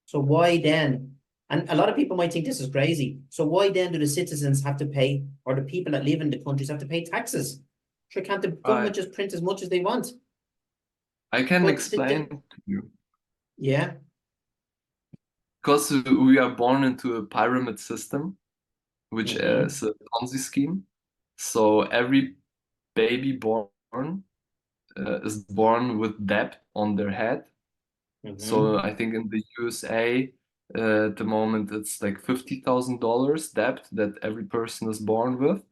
[SPEAKER 1] so why then? And a lot of people might think this is crazy. So why then do the citizens have to pay, or the people that live in the countries have to pay taxes? Sure, can't the
[SPEAKER 2] I
[SPEAKER 1] government just print as much as they want?
[SPEAKER 2] I can
[SPEAKER 1] But
[SPEAKER 2] explain to you
[SPEAKER 1] yeah,
[SPEAKER 2] because we are born into a pyramid system, which
[SPEAKER 1] mm-hmm,
[SPEAKER 2] is a Ponzi scheme. So every baby born is born with debt on their head. So
[SPEAKER 1] mm-hmm,
[SPEAKER 2] I think in the USA, at the moment, it's like $50,000 debt that every person is born with.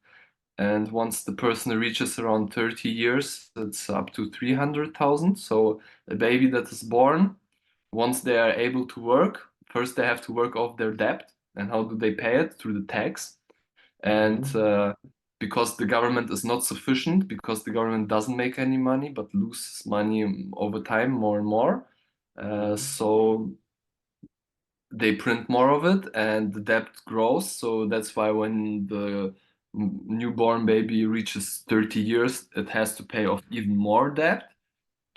[SPEAKER 2] And once the person reaches around 30 years, it's up to 300,000. So a baby that is born, once they are able to work, first they have to work off their debt. And how do they pay it? Through the tax. And
[SPEAKER 1] mm-hmm.
[SPEAKER 2] because the government is not sufficient, because the government doesn't make any money but loses money over time more and more, So they print more of it and the debt grows. So that's why when the newborn baby reaches 30 years, it has to pay off even more debt.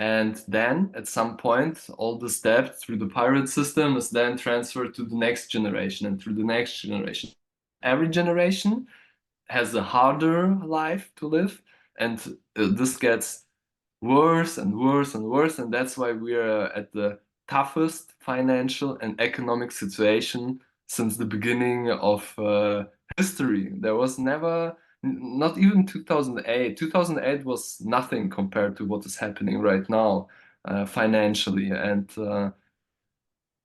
[SPEAKER 2] And then at some point, all this debt through the pirate system is then transferred to the next generation and through the next generation. Every generation has a harder life to live, and this gets worse and worse and worse, and that's why we are at the toughest financial and economic situation since the beginning of history. There was never, not even 2008. 2008 was nothing compared to what is happening right now financially, and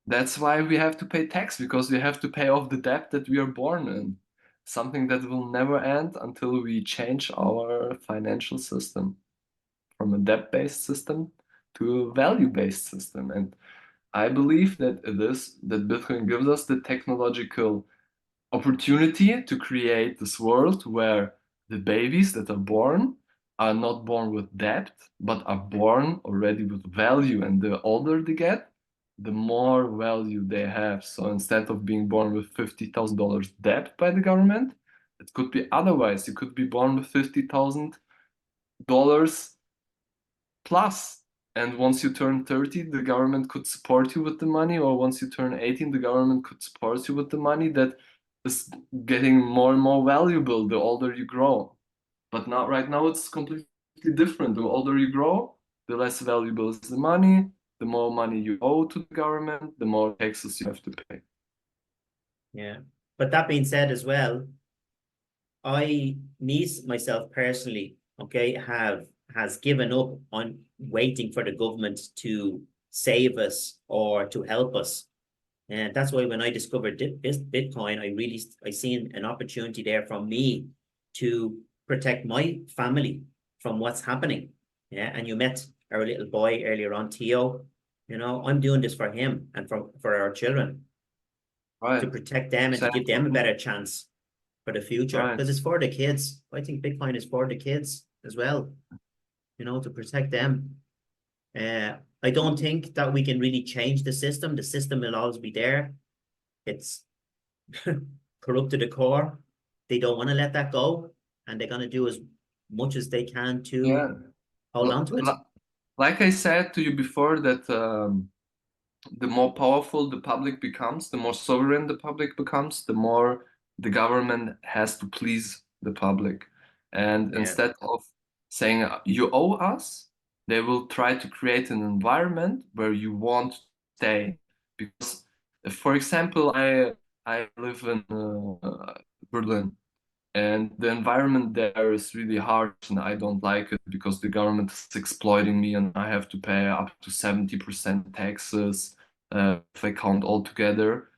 [SPEAKER 2] that's why we have to pay tax because we have to pay off the debt that we are born in. Something that will never end until we change our financial system from a debt-based system to a value-based system. And I believe that that Bitcoin gives us the technological opportunity to create this world where the babies that are born are not born with debt, but are born already with value. And the older they get, the more value they have. So instead of being born with $50,000 debt by the government, it could be otherwise. You could be born with $50,000 plus. And once you turn 30, the government could support you with the money, or once you turn 18, the government could support you with the money that is getting more and more valuable the older you grow. But now, right now, it's completely different. The older you grow, the less valuable is the money, the more money you owe to the government, the more taxes you have to pay.
[SPEAKER 1] Yeah. But that being said as well, I, me myself personally, okay, has given up on waiting for the government to save us or to help us. And that's why when I discovered Bitcoin, I seen an opportunity there for me to protect my family from what's happening. Yeah. And you met our little boy earlier on, Theo. You know, I'm doing this for him and for our children to
[SPEAKER 2] Right.
[SPEAKER 1] protect them and to
[SPEAKER 2] Same
[SPEAKER 1] give
[SPEAKER 2] for
[SPEAKER 1] them a
[SPEAKER 2] me.
[SPEAKER 1] better chance for the future
[SPEAKER 2] Right.
[SPEAKER 1] because it's for the kids. I think Bitcoin is for the kids as well, you know, to protect them. I don't think that we can really change the system. The system will always be there. It's corrupt to the core. They don't want to let that go, and they're going to do as much as they can to
[SPEAKER 2] Yeah.
[SPEAKER 1] hold on to it.
[SPEAKER 2] Like I said to you before, that the more powerful the public becomes, the more sovereign the public becomes, the more the government has to please the public. And
[SPEAKER 1] Yeah.
[SPEAKER 2] instead of saying you owe us, they will try to create an environment where you want to stay. Because, for example, I live in Berlin, and the environment there is really harsh, and I don't like it because the government is exploiting me, and I have to pay up to 70% taxes if I count all together.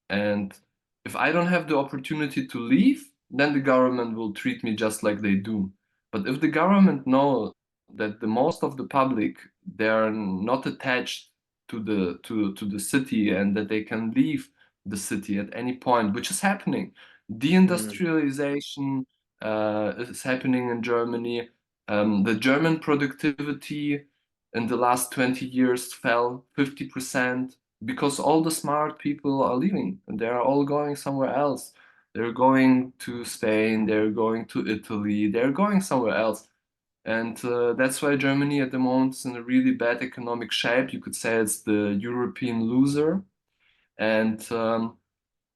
[SPEAKER 2] And if I don't have the opportunity to leave, then the government will treat me just like they do. But if the government knows that the most of the public, they are not attached to the city, and that they can leave the city at any point, which is happening.
[SPEAKER 1] Mm.
[SPEAKER 2] Deindustrialization is happening in Germany. The German productivity in the last 20 years fell 50% because all the smart people are leaving and they're all going somewhere else. They're going to Spain, they're going to Italy, they're going somewhere else. And that's why Germany at the moment is in a really bad economic shape. You could say it's the European loser. And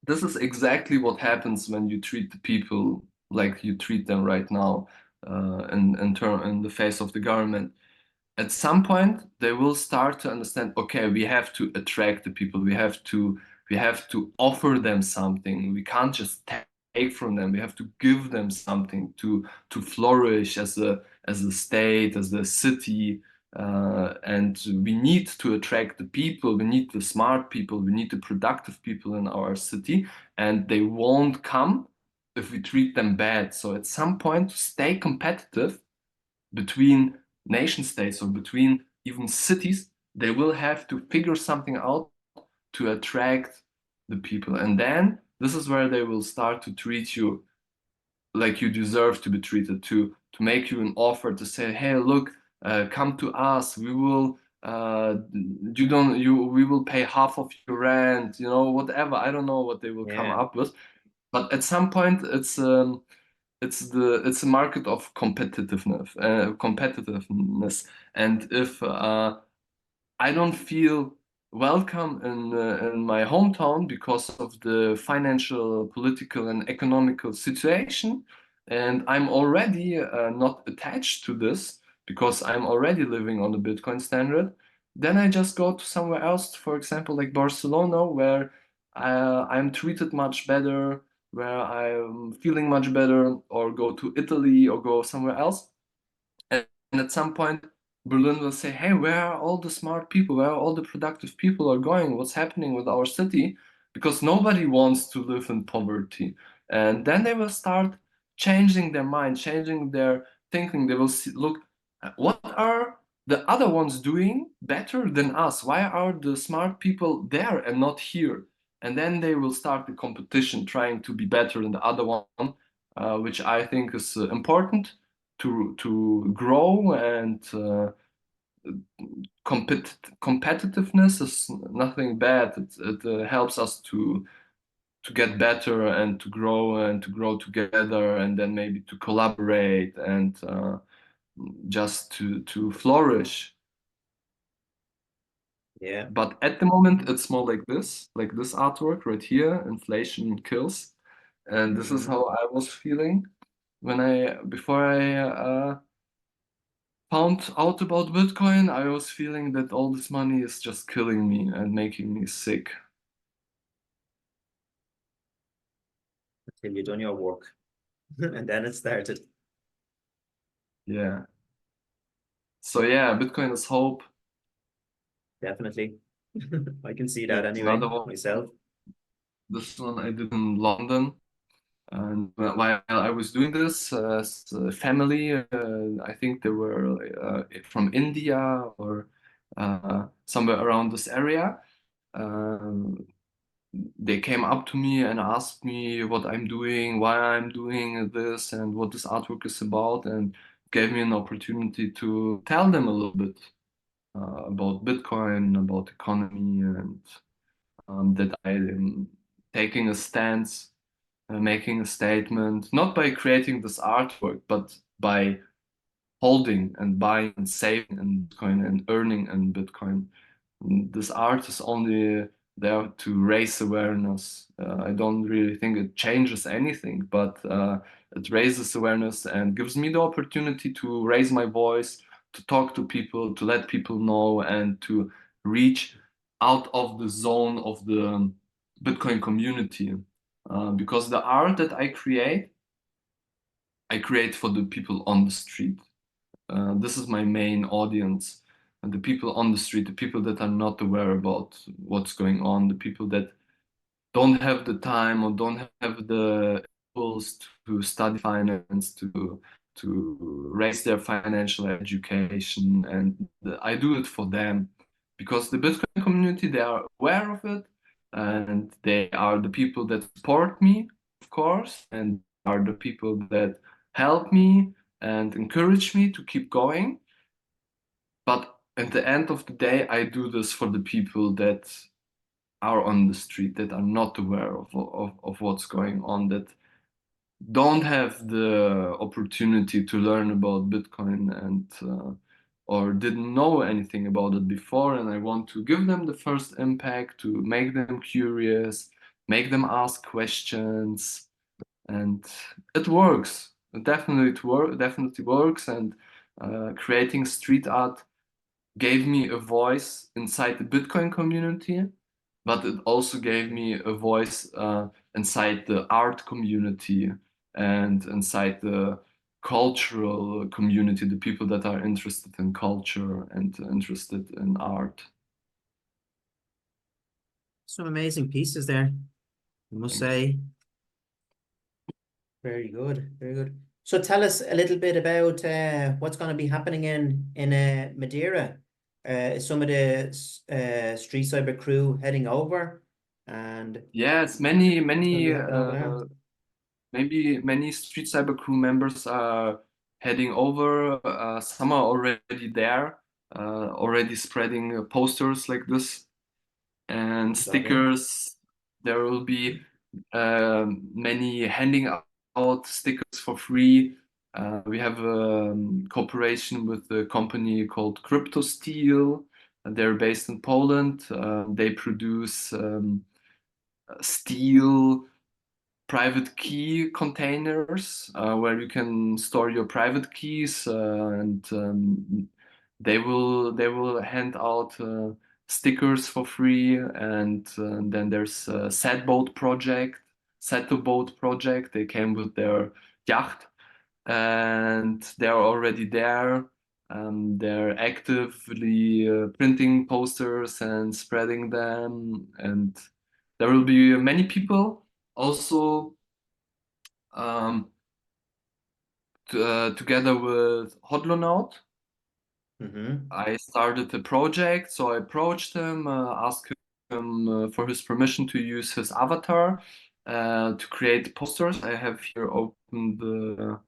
[SPEAKER 2] this is exactly what happens when you treat the people like you treat them right now, in the face of the government. At some point, they will start to understand, okay, we have to attract the people. We have to offer them something. We can't just take from them. We have to give them something to flourish as a state, as a city. And we need to attract the people. We need the smart people. We need the productive people in our city, and they won't come if we treat them bad. So at some point, to stay competitive between nation states or between even cities, they will have to figure something out to attract the people. And then this is where they will start to treat you like you deserve to be treated, to make you an offer to say, hey, look, come to us. We will we will pay half of your rent, whatever. I don't know what they will come
[SPEAKER 1] Yeah.
[SPEAKER 2] up with, but at some point it's a market of competitiveness, and if I don't feel welcome in my hometown because of the financial, political, and economical situation, and I'm already not attached to this because I'm already living on the Bitcoin standard. Then I just go to somewhere else, for example, like Barcelona, where I'm treated much better, where I'm feeling much better, or go to Italy or go somewhere else. And at some point, Berlin will say, "Hey, where are all the smart people? Where are all the productive people are going? What's happening with our city?" Because nobody wants to live in poverty. And then they will start changing their mind, changing their thinking. They will look, what are the other ones doing better than us? Why are the smart people there and not here? And then they will start the competition, trying to be better than the other one, which I think is important to grow, and competitiveness is nothing bad. It helps us to get better and to grow together, and then maybe to collaborate and just to flourish.
[SPEAKER 1] Yeah.
[SPEAKER 2] But at the moment, it's more like this artwork right here, inflation kills. And this is
[SPEAKER 1] Hmm.
[SPEAKER 2] how I was feeling before I found out about Bitcoin. I was feeling that all this money is just killing me and making me sick.
[SPEAKER 1] Until you've done your work. And then it started.
[SPEAKER 2] Yeah. So yeah, Bitcoin is hope.
[SPEAKER 1] Definitely. I can see that
[SPEAKER 2] There's
[SPEAKER 1] anyway,
[SPEAKER 2] another one.
[SPEAKER 1] myself.
[SPEAKER 2] This one I did in London. And while I was doing this, as a family, I think they were from India or somewhere around this area. Um, they came up to me and asked me what I'm doing, why I'm doing this, and what this artwork is about, and gave me an opportunity to tell them a little bit about Bitcoin, about economy, and that I am taking a stance, making a statement, not by creating this artwork, but by holding and buying and saving in Bitcoin and earning in Bitcoin. This art is only there to raise awareness. I don't really think it changes anything, but it raises awareness and gives me the opportunity to raise my voice, to talk to people, to let people know, and to reach out of the zone of the Bitcoin community. Because the art that I create for the people on the street. This is my main audience, and the people on the street, the people that are not aware about what's going on, the people that don't have the time or don't have the tools to study finance, to raise their financial education, and I do it for them because the Bitcoin community, they are aware of it, and they are the people that support me, of course, and are the people that help me and encourage me to keep going. But at the end of the day, I do this for the people that are on the street, that are not aware of what's going on, that don't have the opportunity to learn about Bitcoin, and or didn't know anything about it before. And I want to give them the first impact, to make them curious, make them ask questions, and it works. Definitely works. And creating street art gave me a voice inside the Bitcoin community, but it also gave me a voice inside the art community and inside the cultural community, the people that are interested in culture and interested in art.
[SPEAKER 1] Some amazing pieces there, I must
[SPEAKER 2] Thank you.
[SPEAKER 1] say. Very good, very good. So tell us a little bit about what's going to be happening in Madeira. Is some of the Street Cyber crew heading over, and
[SPEAKER 2] Yes,
[SPEAKER 1] what's going to be happening over there?
[SPEAKER 2] maybe many Street Cyber crew members are heading over. Some are already there. already spreading posters like this and
[SPEAKER 1] Got you.
[SPEAKER 2] stickers. There will be many handing out stickers for free. We have a cooperation with a company called Crypto Steel. They're based in Poland. They produce steel private key containers where you can store your private keys, and they will hand out stickers for free. And then there's a Set Boat project. They came with their yacht, and they're already there. They're actively printing posters and spreading them, and there will be many people also um, together with Hodlonaut.
[SPEAKER 1] Mm-hmm.
[SPEAKER 2] I started a project, so I approached him, asked him for his permission to use his avatar to create posters. I have here open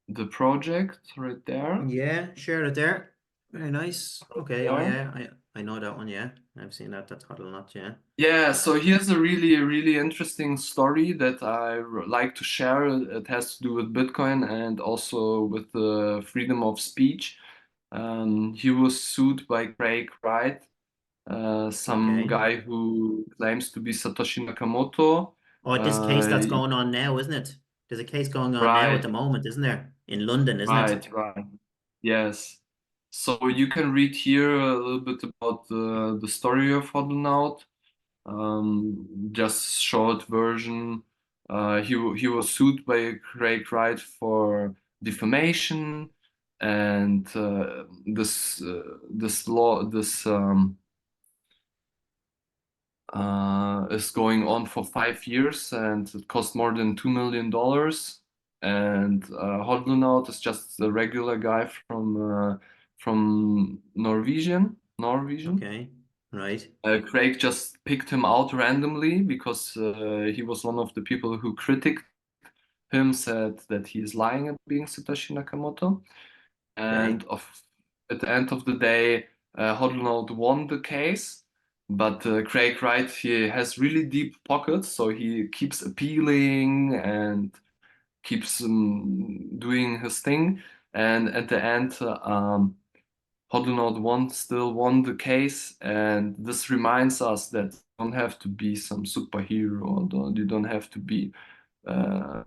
[SPEAKER 2] the project right there.
[SPEAKER 1] Yeah, share it there. Very nice. Okay. Oh
[SPEAKER 2] There.
[SPEAKER 1] yeah, I know that one. Yeah, I've seen that. That's Huddle Nut. Yeah.
[SPEAKER 2] Yeah, so here's a really interesting story that like to share. It has to do with Bitcoin and also with the freedom of speech. He was sued by Craig Wright, some
[SPEAKER 1] Okay.
[SPEAKER 2] guy who claims to be Satoshi Nakamoto.
[SPEAKER 1] Oh, this case
[SPEAKER 2] Uh,
[SPEAKER 1] that's going on now, isn't it? There's a case going on now at
[SPEAKER 2] right,
[SPEAKER 1] the moment, isn't there? In London, isn't it?
[SPEAKER 2] right. Yes. So you can read here a little bit about the story of Hodlonaut. Just short version. He was sued by Craig Wright for defamation, and this law is going on for 5 years, and it cost more than $2 million. And Hodlonaut is just a regular guy from Norwegian.
[SPEAKER 1] Okay. Right.
[SPEAKER 2] Craig just picked him out randomly because he was one of the people who critiqued him, said that he is lying at being Satoshi Nakamoto.
[SPEAKER 1] Okay.
[SPEAKER 2] And at the end of the day, Hodlonaut won the case. But Craig Wright, he has really deep pockets, so he keeps appealing and keeps doing his thing. And at the end, Hodlonaut still won the case, and this reminds us that you don't have to be some superhero, you don't have to be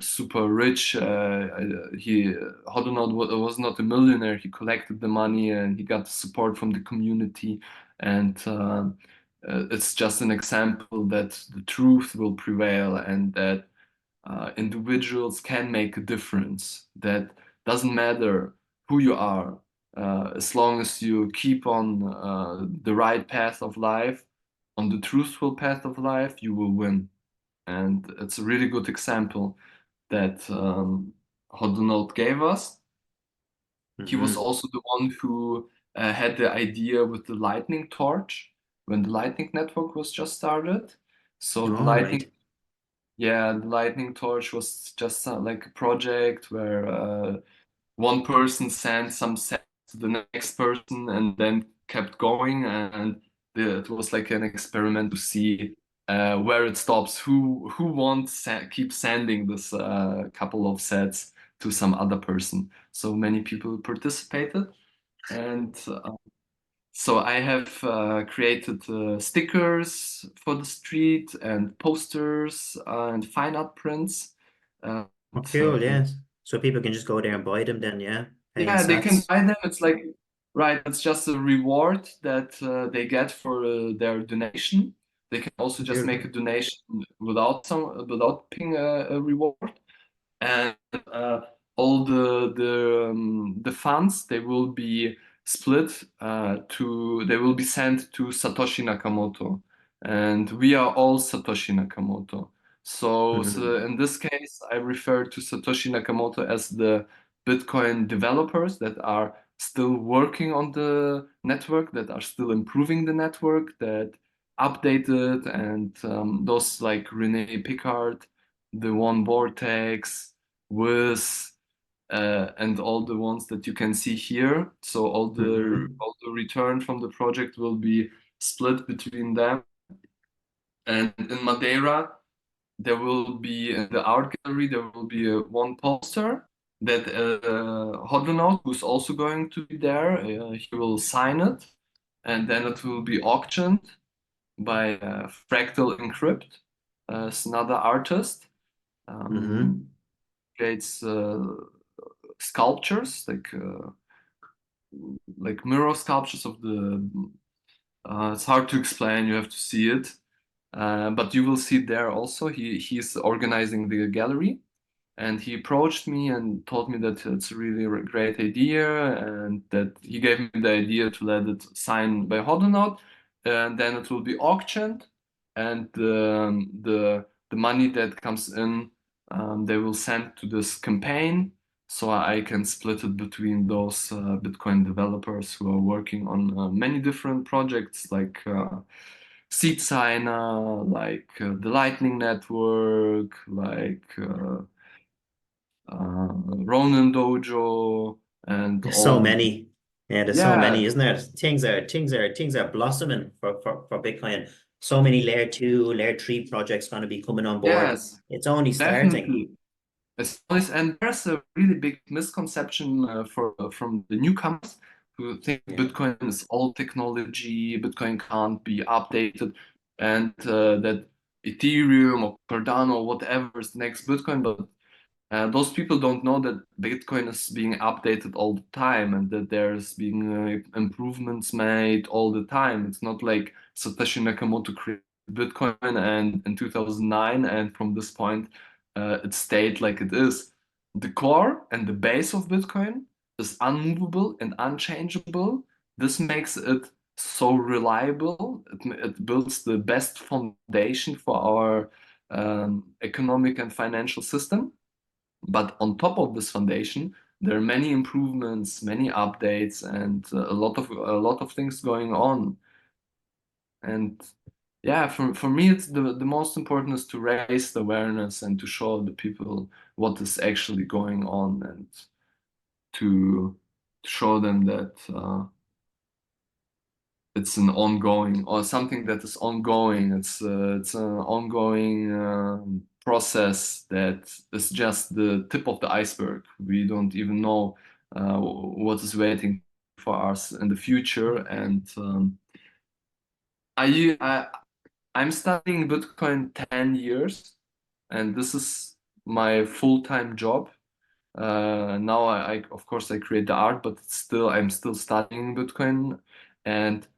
[SPEAKER 2] super rich. Hodlonaut was not a millionaire. He collected the money and he got the support from the community, and it's just an example that the truth will prevail and that individuals can make a difference. That doesn't matter who you are, as long as you keep on the right path of life, on the truthful path of life, you will win. And it's a really good example that Hodlonaut gave us. He was
[SPEAKER 1] Mm-hmm.
[SPEAKER 2] also the one who had the idea with the lightning torch when the Lightning Network was just started. So the
[SPEAKER 1] All
[SPEAKER 2] Lightning
[SPEAKER 1] right.
[SPEAKER 2] Yeah, the Lightning Torch was just like a project where one person sent some sets to the next person and then kept going, and it was like an experiment to see where it stops. Who won't keep sending this couple of sets to some other person? So many people participated, and so I have created stickers for the street and posters and fine art prints. And,
[SPEAKER 1] Oh, cool. Yes. So people can just go there and buy them then, yeah? Paying
[SPEAKER 2] yeah, they can
[SPEAKER 1] sats.
[SPEAKER 2] buy them. It's like, right, it's just a reward that they get for their donation. They can also just make
[SPEAKER 1] Beautiful.
[SPEAKER 2] a donation without paying a reward. And all the funds, they will be split they will be sent to Satoshi Nakamoto, and we are all Satoshi Nakamoto. So
[SPEAKER 1] Mm-hmm.
[SPEAKER 2] in this case, I refer to Satoshi Nakamoto as the Bitcoin developers that are still working on the network, that are still improving the network, that update it, and those like Rene Picard, the One Vortex, Wiz, and all the ones that you can see here. So
[SPEAKER 1] Mm-hmm.
[SPEAKER 2] all the return from the project will be split between them. And in Madeira, there will be in the art gallery there will be one poster that Hodlonaut, who's also going to be there, he will sign it, and then it will be auctioned by Fractal Encrypt, it's another artist.
[SPEAKER 1] Mm-hmm.
[SPEAKER 2] Creates sculptures like mirror sculptures of the. It's hard to explain. You have to see it, but you will see it there also. He's organizing the gallery, and he approached me and told me that it's a really great idea, and that he gave me the idea to let it sign by Hodlonaut, and then it will be auctioned, and the money that comes in, they will send to this campaign, so I can split it between those Bitcoin developers who are working on many different projects like Seed Signer, like the Lightning Network, like Ronin Dojo, and
[SPEAKER 1] There's so
[SPEAKER 2] all the
[SPEAKER 1] many. Yeah, there's so
[SPEAKER 2] yeah,
[SPEAKER 1] many, isn't there? Things are blossoming for Bitcoin. So many layer two, layer three projects going to be coming on board.
[SPEAKER 2] yes,
[SPEAKER 1] It's only starting.
[SPEAKER 2] definitely. And there's a really big misconception from the newcomers who think
[SPEAKER 1] Yeah.
[SPEAKER 2] Bitcoin is old technology, Bitcoin can't be updated, and that Ethereum or Cardano or whatever is the next Bitcoin. But those people don't know that Bitcoin is being updated all the time and that there's being improvements made all the time. It's not like Satoshi Nakamoto created Bitcoin and in 2009, and from this point it stayed like it is. The core and the base of Bitcoin is unmovable and unchangeable. This makes it so reliable. It builds the best foundation for our economic and financial system. But on top of this foundation, there are many improvements, many updates, and a lot of things going on. And yeah, for me, it's the most important is to raise the awareness and to show the people what is actually going on, and to show them that it's an ongoing or something that is ongoing. It's an ongoing process that is just the tip of the iceberg. We don't even know what is waiting for us in the future. And I I'm studying Bitcoin 10 years, and this is my full-time job. Now of course I create the art, but I'm still studying Bitcoin, and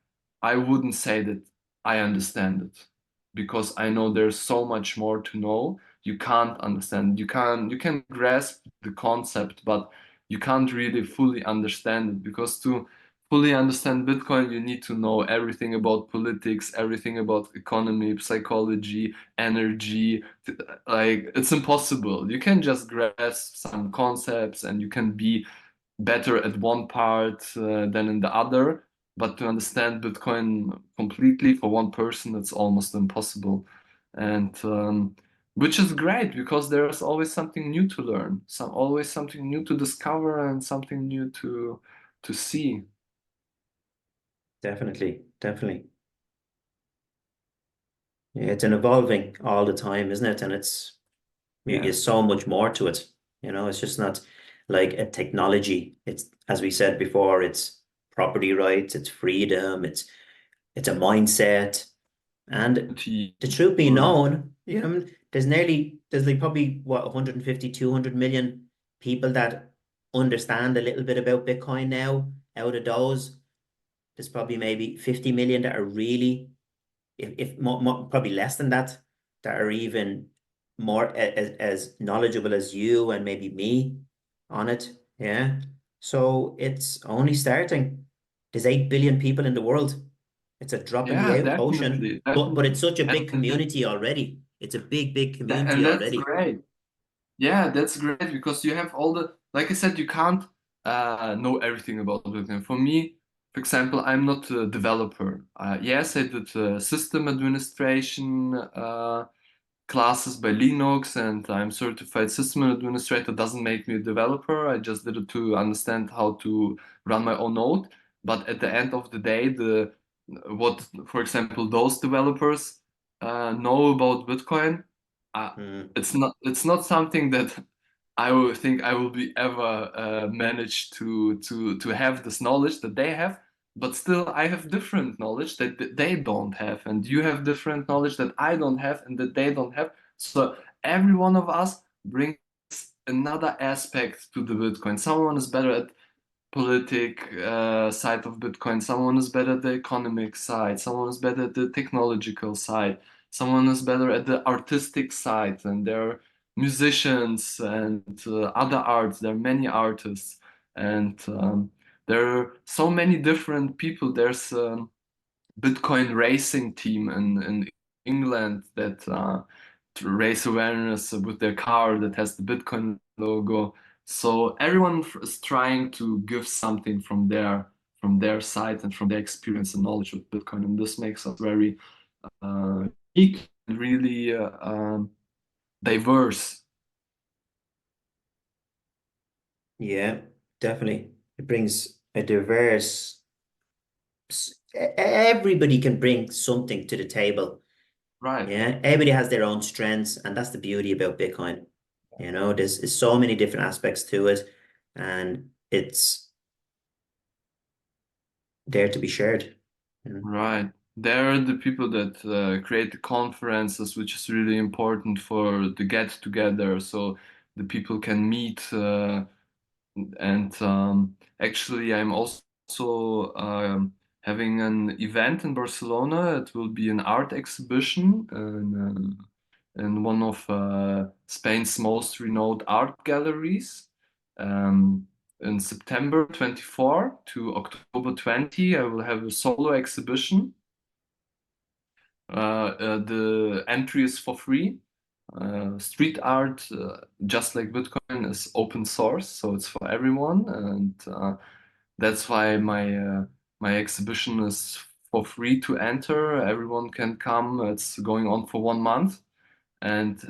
[SPEAKER 2] I wouldn't say that I understand it because I know there's so much more to know. You can't understand. You can grasp the concept, but you can't really fully understand it because to fully understand Bitcoin, you need to know everything about politics, everything about economy, psychology, energy, like it's impossible. You can just grasp some concepts and you can be better at one part than in the other, but to understand Bitcoin completely for one person, it's almost impossible. And which is great because there's always something new to learn, always something new to discover and something new to see.
[SPEAKER 1] Definitely, definitely. Yeah, it's an evolving all the time, isn't it? And there's
[SPEAKER 2] Yes.
[SPEAKER 1] so much more to it. It's just not like a technology. It's, as we said before, it's property rights, it's freedom, it's a mindset. And the truth be known, there's like probably what 150, 200 million people that understand a little bit about Bitcoin now. Out of those, there's probably maybe 50 million that are really, if more, probably less than that, that are even more as knowledgeable as you and maybe me on it. Yeah. So it's only starting. There's 8 billion people in the world. It's a drop in the
[SPEAKER 2] Yeah,
[SPEAKER 1] ocean,
[SPEAKER 2] definitely,
[SPEAKER 1] but it's
[SPEAKER 2] definitely.
[SPEAKER 1] such a big
[SPEAKER 2] And
[SPEAKER 1] community already. It's a big, big community
[SPEAKER 2] that's
[SPEAKER 1] already.
[SPEAKER 2] great. Yeah, that's great because you have all the, like I said, you can't know everything about Bitcoin. For me, for example, I'm not a developer. Yes, I did system administration classes by Linux, and I'm certified system administrator. Doesn't make me a developer. I just did it to understand how to run my own node. But at the end of the day, the what, for example, those developers know about Bitcoin, uh,
[SPEAKER 1] Mm.
[SPEAKER 2] it's not something that I will think I will be ever manage to have this knowledge that they have. But still, I have different knowledge that they don't have, and you have different knowledge that I don't have and that they don't have. So every one of us brings another aspect to the Bitcoin. Someone is better at politic side of Bitcoin. Someone is better at the economic side. Someone is better at the technological side. Someone is better at the artistic side. And there are musicians and other arts. There are many artists, and there are so many different people. There's Bitcoin racing team in England that to raise awareness with their car that has the Bitcoin logo. So everyone is trying to give something from their side and from their experience and knowledge with Bitcoin, and this makes us very unique and really diverse.
[SPEAKER 1] Yeah, definitely. It brings a diverse, everybody can bring something to the table.
[SPEAKER 2] Right,
[SPEAKER 1] Yeah, everybody has their own strengths, and that's the beauty about Bitcoin. There's so many different aspects to it, and it's there to be shared.
[SPEAKER 2] right. They're the people that create the conferences, which is really important for the get together, so the people can meet. And actually, I'm also having an event in Barcelona. It will be an art exhibition in one of Spain's most renowned art galleries. Um, in September 24 to October 20, I will have a solo exhibition. The entry is for free. Street art, just like Bitcoin, is open source, so it's for everyone, and that's why my exhibition is for free to enter. Everyone can come. It's going on for 1 month, and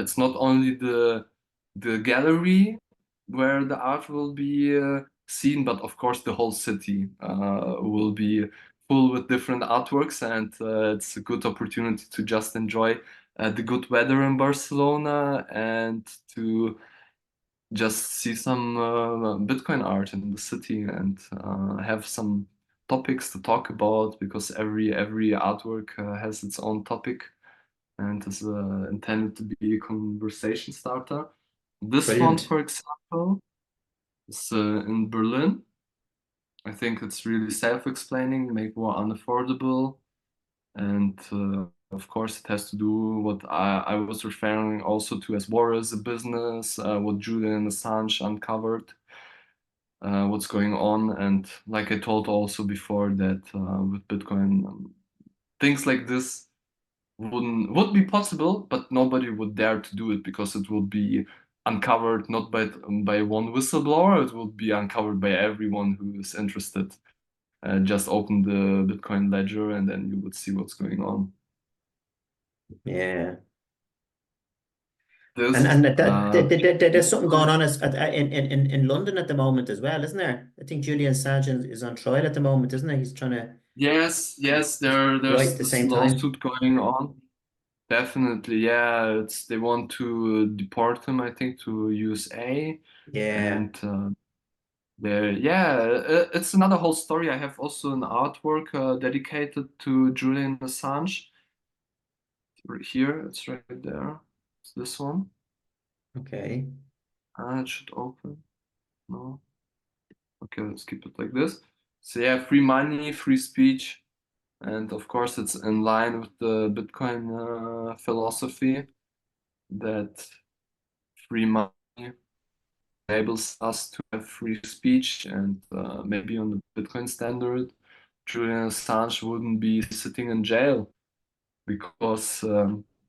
[SPEAKER 2] it's not only the gallery where the art will be seen, but of course the whole city will be full with different artworks, and it's a good opportunity to just enjoy the good weather in Barcelona and to just see some Bitcoin art in the city and have some topics to talk about because every artwork has its own topic and is intended to be a conversation starter. This one,
[SPEAKER 1] Brilliant.
[SPEAKER 2] for example, is in Berlin. I think it's really self-explaining, make more unaffordable, and of course, it has to do what I was referring also to as war as a business, what Julian Assange uncovered, what's going on, and like I told also before that with Bitcoin, things like this would be possible, but nobody would dare to do it because it would be uncovered not by one whistleblower. It would be uncovered by everyone who is interested. Just open the Bitcoin ledger and then you would see what's going on.
[SPEAKER 1] Yeah. And
[SPEAKER 2] This
[SPEAKER 1] and there's something going on in London at the moment as well, isn't there? I think Julian Assange is on trial at the moment, isn't he? He's trying to
[SPEAKER 2] yes,
[SPEAKER 1] he's right
[SPEAKER 2] there's
[SPEAKER 1] at the
[SPEAKER 2] this
[SPEAKER 1] same time.
[SPEAKER 2] lawsuit going on. Definitely, yeah. It's they want to deport him, I think, to USA,
[SPEAKER 1] Yeah.
[SPEAKER 2] and there, yeah, it's another whole story. I have also an artwork dedicated to Julian Assange. Right here, it's right there. It's this one.
[SPEAKER 1] Okay.
[SPEAKER 2] It should open. No. Okay, let's keep it like this. So yeah, free money, free speech, and of course it's in line with the Bitcoin philosophy that free money enables us to have free speech, and maybe on the Bitcoin standard, Julian Assange wouldn't be sitting in jail because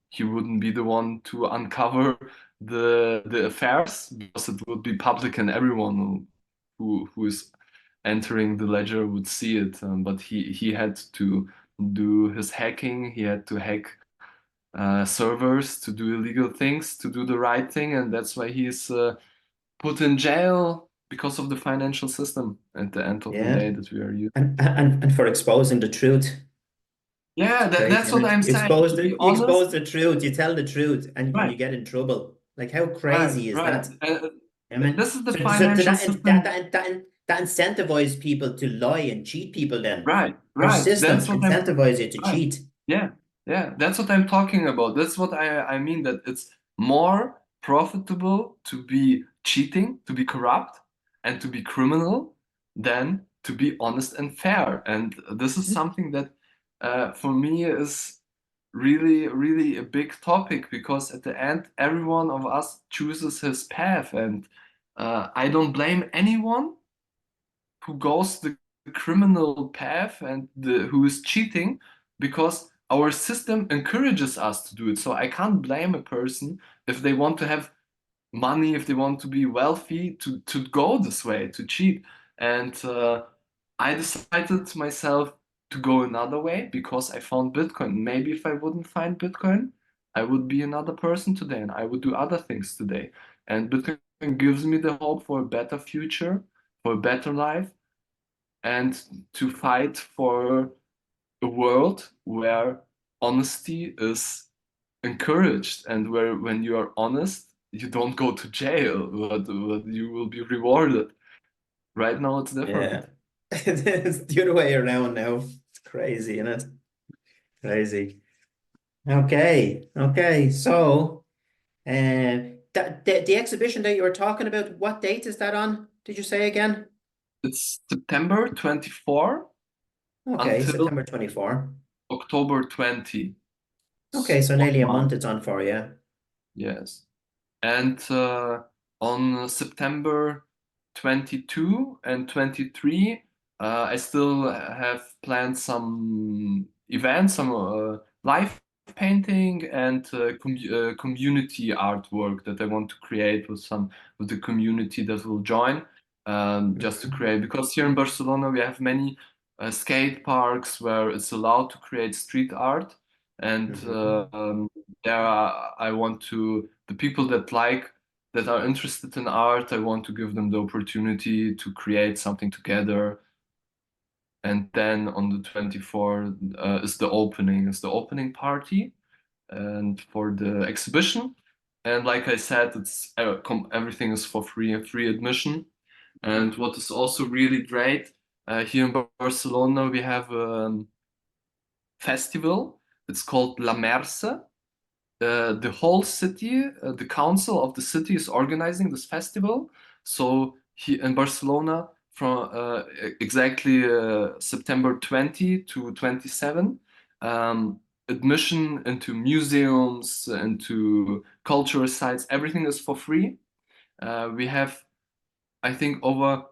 [SPEAKER 2] he wouldn't be the one to uncover the affairs because it would be public and everyone who is entering the ledger would see it. But he had to do his hacking. He had to hack servers to do illegal things, to do the right thing, and that's why he's put in jail because of the financial system at the end of the
[SPEAKER 1] Yeah.
[SPEAKER 2] day that we are using.
[SPEAKER 1] And for exposing the truth.
[SPEAKER 2] Yeah,
[SPEAKER 1] It's crazy,
[SPEAKER 2] that's
[SPEAKER 1] isn't
[SPEAKER 2] what
[SPEAKER 1] it?
[SPEAKER 2] I'm saying. To be
[SPEAKER 1] You
[SPEAKER 2] honest,
[SPEAKER 1] expose the truth, you tell the truth, and
[SPEAKER 2] right,
[SPEAKER 1] you get in trouble. Like, how
[SPEAKER 2] right,
[SPEAKER 1] crazy is
[SPEAKER 2] right.
[SPEAKER 1] that? I mean,
[SPEAKER 2] This is the
[SPEAKER 1] so
[SPEAKER 2] financial system.
[SPEAKER 1] that incentivize people to lie and cheat people then.
[SPEAKER 2] Right,
[SPEAKER 1] Our
[SPEAKER 2] right.
[SPEAKER 1] system
[SPEAKER 2] That's what I'm.
[SPEAKER 1] incentivize you to
[SPEAKER 2] Right.
[SPEAKER 1] cheat.
[SPEAKER 2] Yeah, yeah. That's what I'm talking about. That's what I mean. That it's more profitable to be cheating, to be corrupt, and to be criminal than to be honest and fair. And this is something that, for me, is really, really a big topic because at the end, every one of us chooses his path, and I don't blame anyone who goes the criminal path and who is cheating because our system encourages us to do it. So I can't blame a person if they want to have money, if they want to be wealthy, to go this way, to cheat. And I decided myself to go another way because I found Bitcoin. Maybe if I wouldn't find Bitcoin, I would be another person today and I would do other things today. And Bitcoin gives me the hope for a better future, for a better life and to fight for a world where honesty is encouraged and where when you are honest, you don't go to jail, but you will be rewarded. Right now, it's
[SPEAKER 1] Yeah.
[SPEAKER 2] different.
[SPEAKER 1] It's the other way around now. It's crazy, isn't it? Crazy. Okay. Okay. So, the exhibition that you were talking about, what date is that on? Did you say again?
[SPEAKER 2] It's September 24
[SPEAKER 1] Okay,
[SPEAKER 2] until
[SPEAKER 1] September 24.
[SPEAKER 2] October 20.
[SPEAKER 1] Okay,
[SPEAKER 2] It's
[SPEAKER 1] so
[SPEAKER 2] 1
[SPEAKER 1] nearly a
[SPEAKER 2] month.
[SPEAKER 1] month it's on for you.
[SPEAKER 2] Yes. And on September 22 and 23, I still have planned some events, some live painting and community artwork that I want to create with the community that will join, just to
[SPEAKER 1] Mhm.
[SPEAKER 2] create. Because here in Barcelona we have many skate parks where it's allowed to create street art, and
[SPEAKER 1] Mhm.
[SPEAKER 2] I want to the people that are interested in art, I want to give them the opportunity to create something together. And then on the 24th is the opening party and for the exhibition. And like I said, it's everything is for free admission. And what is also really great, here in Barcelona, we have a festival. It's called La Merce. The whole city, the council of the city is organizing this festival. So he in Barcelona from exactly September 20 to 27, admission into museums, into cultural sites, everything is for free. We have I think over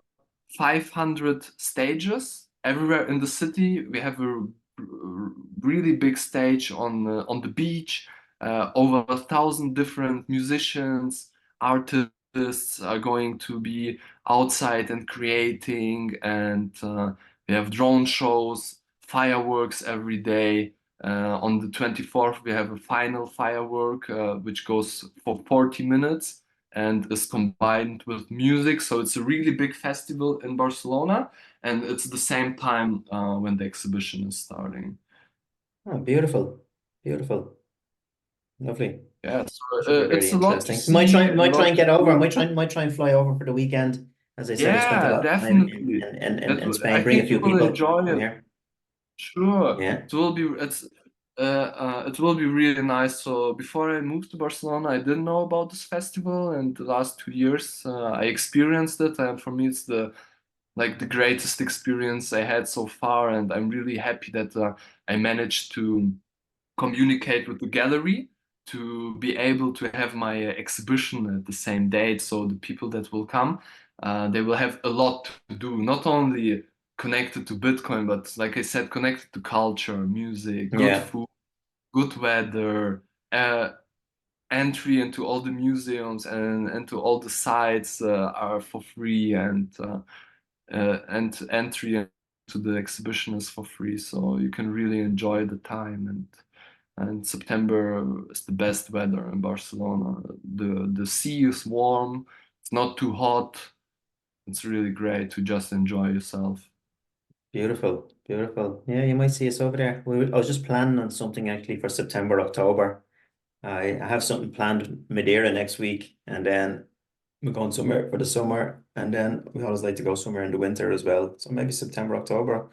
[SPEAKER 2] 500 stages everywhere in the city. We have a really big stage on the beach. Over 1,000 different musicians, artists are going to be outside and creating, and we have drone shows, fireworks every day. On the 24th, we have a final firework which goes for 40 minutes and is combined with music. So it's a really big festival in Barcelona, and it's the same time when the exhibition is starting.
[SPEAKER 1] Oh, beautiful. Beautiful. Lovely.
[SPEAKER 2] Yeah, so
[SPEAKER 1] Should be really
[SPEAKER 2] it's a lot to
[SPEAKER 1] interesting.
[SPEAKER 2] see, a
[SPEAKER 1] Might try
[SPEAKER 2] lot
[SPEAKER 1] and
[SPEAKER 2] to
[SPEAKER 1] get over.
[SPEAKER 2] do.
[SPEAKER 1] Might try and fly over for the weekend. As I said, I spent a
[SPEAKER 2] Yeah,
[SPEAKER 1] lot of time
[SPEAKER 2] definitely.
[SPEAKER 1] in
[SPEAKER 2] I
[SPEAKER 1] Spain. Bring a
[SPEAKER 2] think you
[SPEAKER 1] few
[SPEAKER 2] will
[SPEAKER 1] people
[SPEAKER 2] enjoy
[SPEAKER 1] from
[SPEAKER 2] it.
[SPEAKER 1] here.
[SPEAKER 2] Sure,
[SPEAKER 1] Yeah.
[SPEAKER 2] it will be really nice. So before I moved to Barcelona, I didn't know about this festival, and the last 2 years I experienced it, and for me, it's the greatest experience I had so far, and I'm really happy that I managed to communicate with the gallery to be able to have my exhibition at the same date. So the people that will come, they will have a lot to do, not only connected to Bitcoin, but like I said, connected to culture, music, good
[SPEAKER 1] Yeah.
[SPEAKER 2] food, good weather, uh, entry into all the museums and to all the sites are for free, and entry to the exhibition is for free, so you can really enjoy the time. And And September is the best weather in Barcelona. The sea is warm. It's not too hot. It's really great to just enjoy yourself.
[SPEAKER 1] Beautiful, beautiful. Yeah, you might see us over there. I was just planning on something actually for September, October. I have something planned Madeira next week, and then we're going somewhere for the summer, and then we always like to go somewhere in the winter as well. So maybe September, October.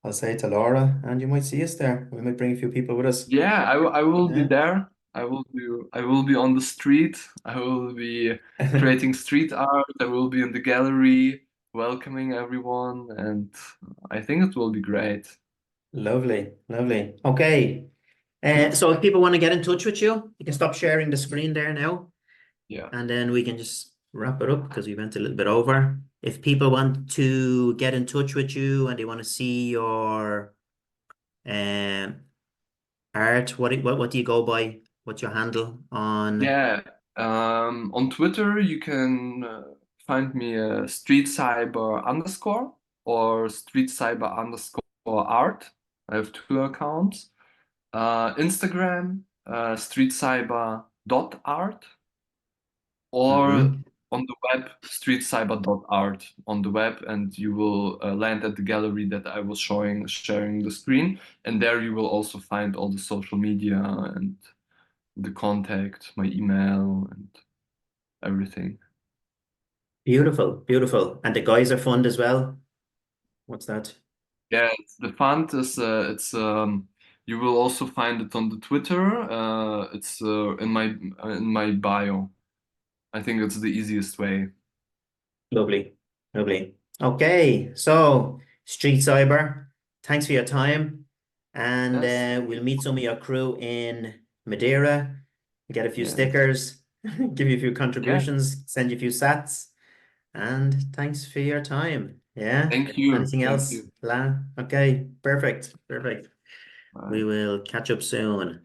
[SPEAKER 1] I'll say to Laura, and you might see us there. We might bring a few people with us.
[SPEAKER 2] Yeah, I will be
[SPEAKER 1] Yeah.
[SPEAKER 2] there. I will be on the street. I will be creating street art. I will be in the gallery welcoming everyone, and I think it will be great.
[SPEAKER 1] Lovely, lovely. Okay. So if people want to get in touch with you, you can stop sharing the screen there now,
[SPEAKER 2] Yeah.
[SPEAKER 1] and then we can just wrap it up because we went a little bit over. If people want to get in touch with you and they want to see your um art, what do you go by? What's your handle on?
[SPEAKER 2] Yeah. On Twitter, you can find me street cyber underscore or street cyber underscore art. I have two accounts. Instagram, street cyber dot art, or
[SPEAKER 1] Mhm.
[SPEAKER 2] on the web, streetcyber.art on the web, and you will land at the gallery that I was sharing the screen. And there you will also find all the social media and the contact, my email, and everything.
[SPEAKER 1] Beautiful, beautiful. And the guys are fun as well. What's that?
[SPEAKER 2] Yeah, the font is you will also find it on the Twitter. It's in my bio. I think it's the easiest way.
[SPEAKER 1] Lovely, lovely. Okay, so Street Cyber, thanks for your time. And
[SPEAKER 2] Yes.
[SPEAKER 1] we'll meet some of your crew in Madeira, get a few
[SPEAKER 2] Yes.
[SPEAKER 1] stickers, give you a few
[SPEAKER 2] Yeah.
[SPEAKER 1] contributions, send you a few sats. And thanks for your time. Yeah.
[SPEAKER 2] Thank you.
[SPEAKER 1] Anything
[SPEAKER 2] Thank
[SPEAKER 1] else,
[SPEAKER 2] you.
[SPEAKER 1] La? Okay, perfect, perfect. We
[SPEAKER 2] Bye.
[SPEAKER 1] will catch up soon.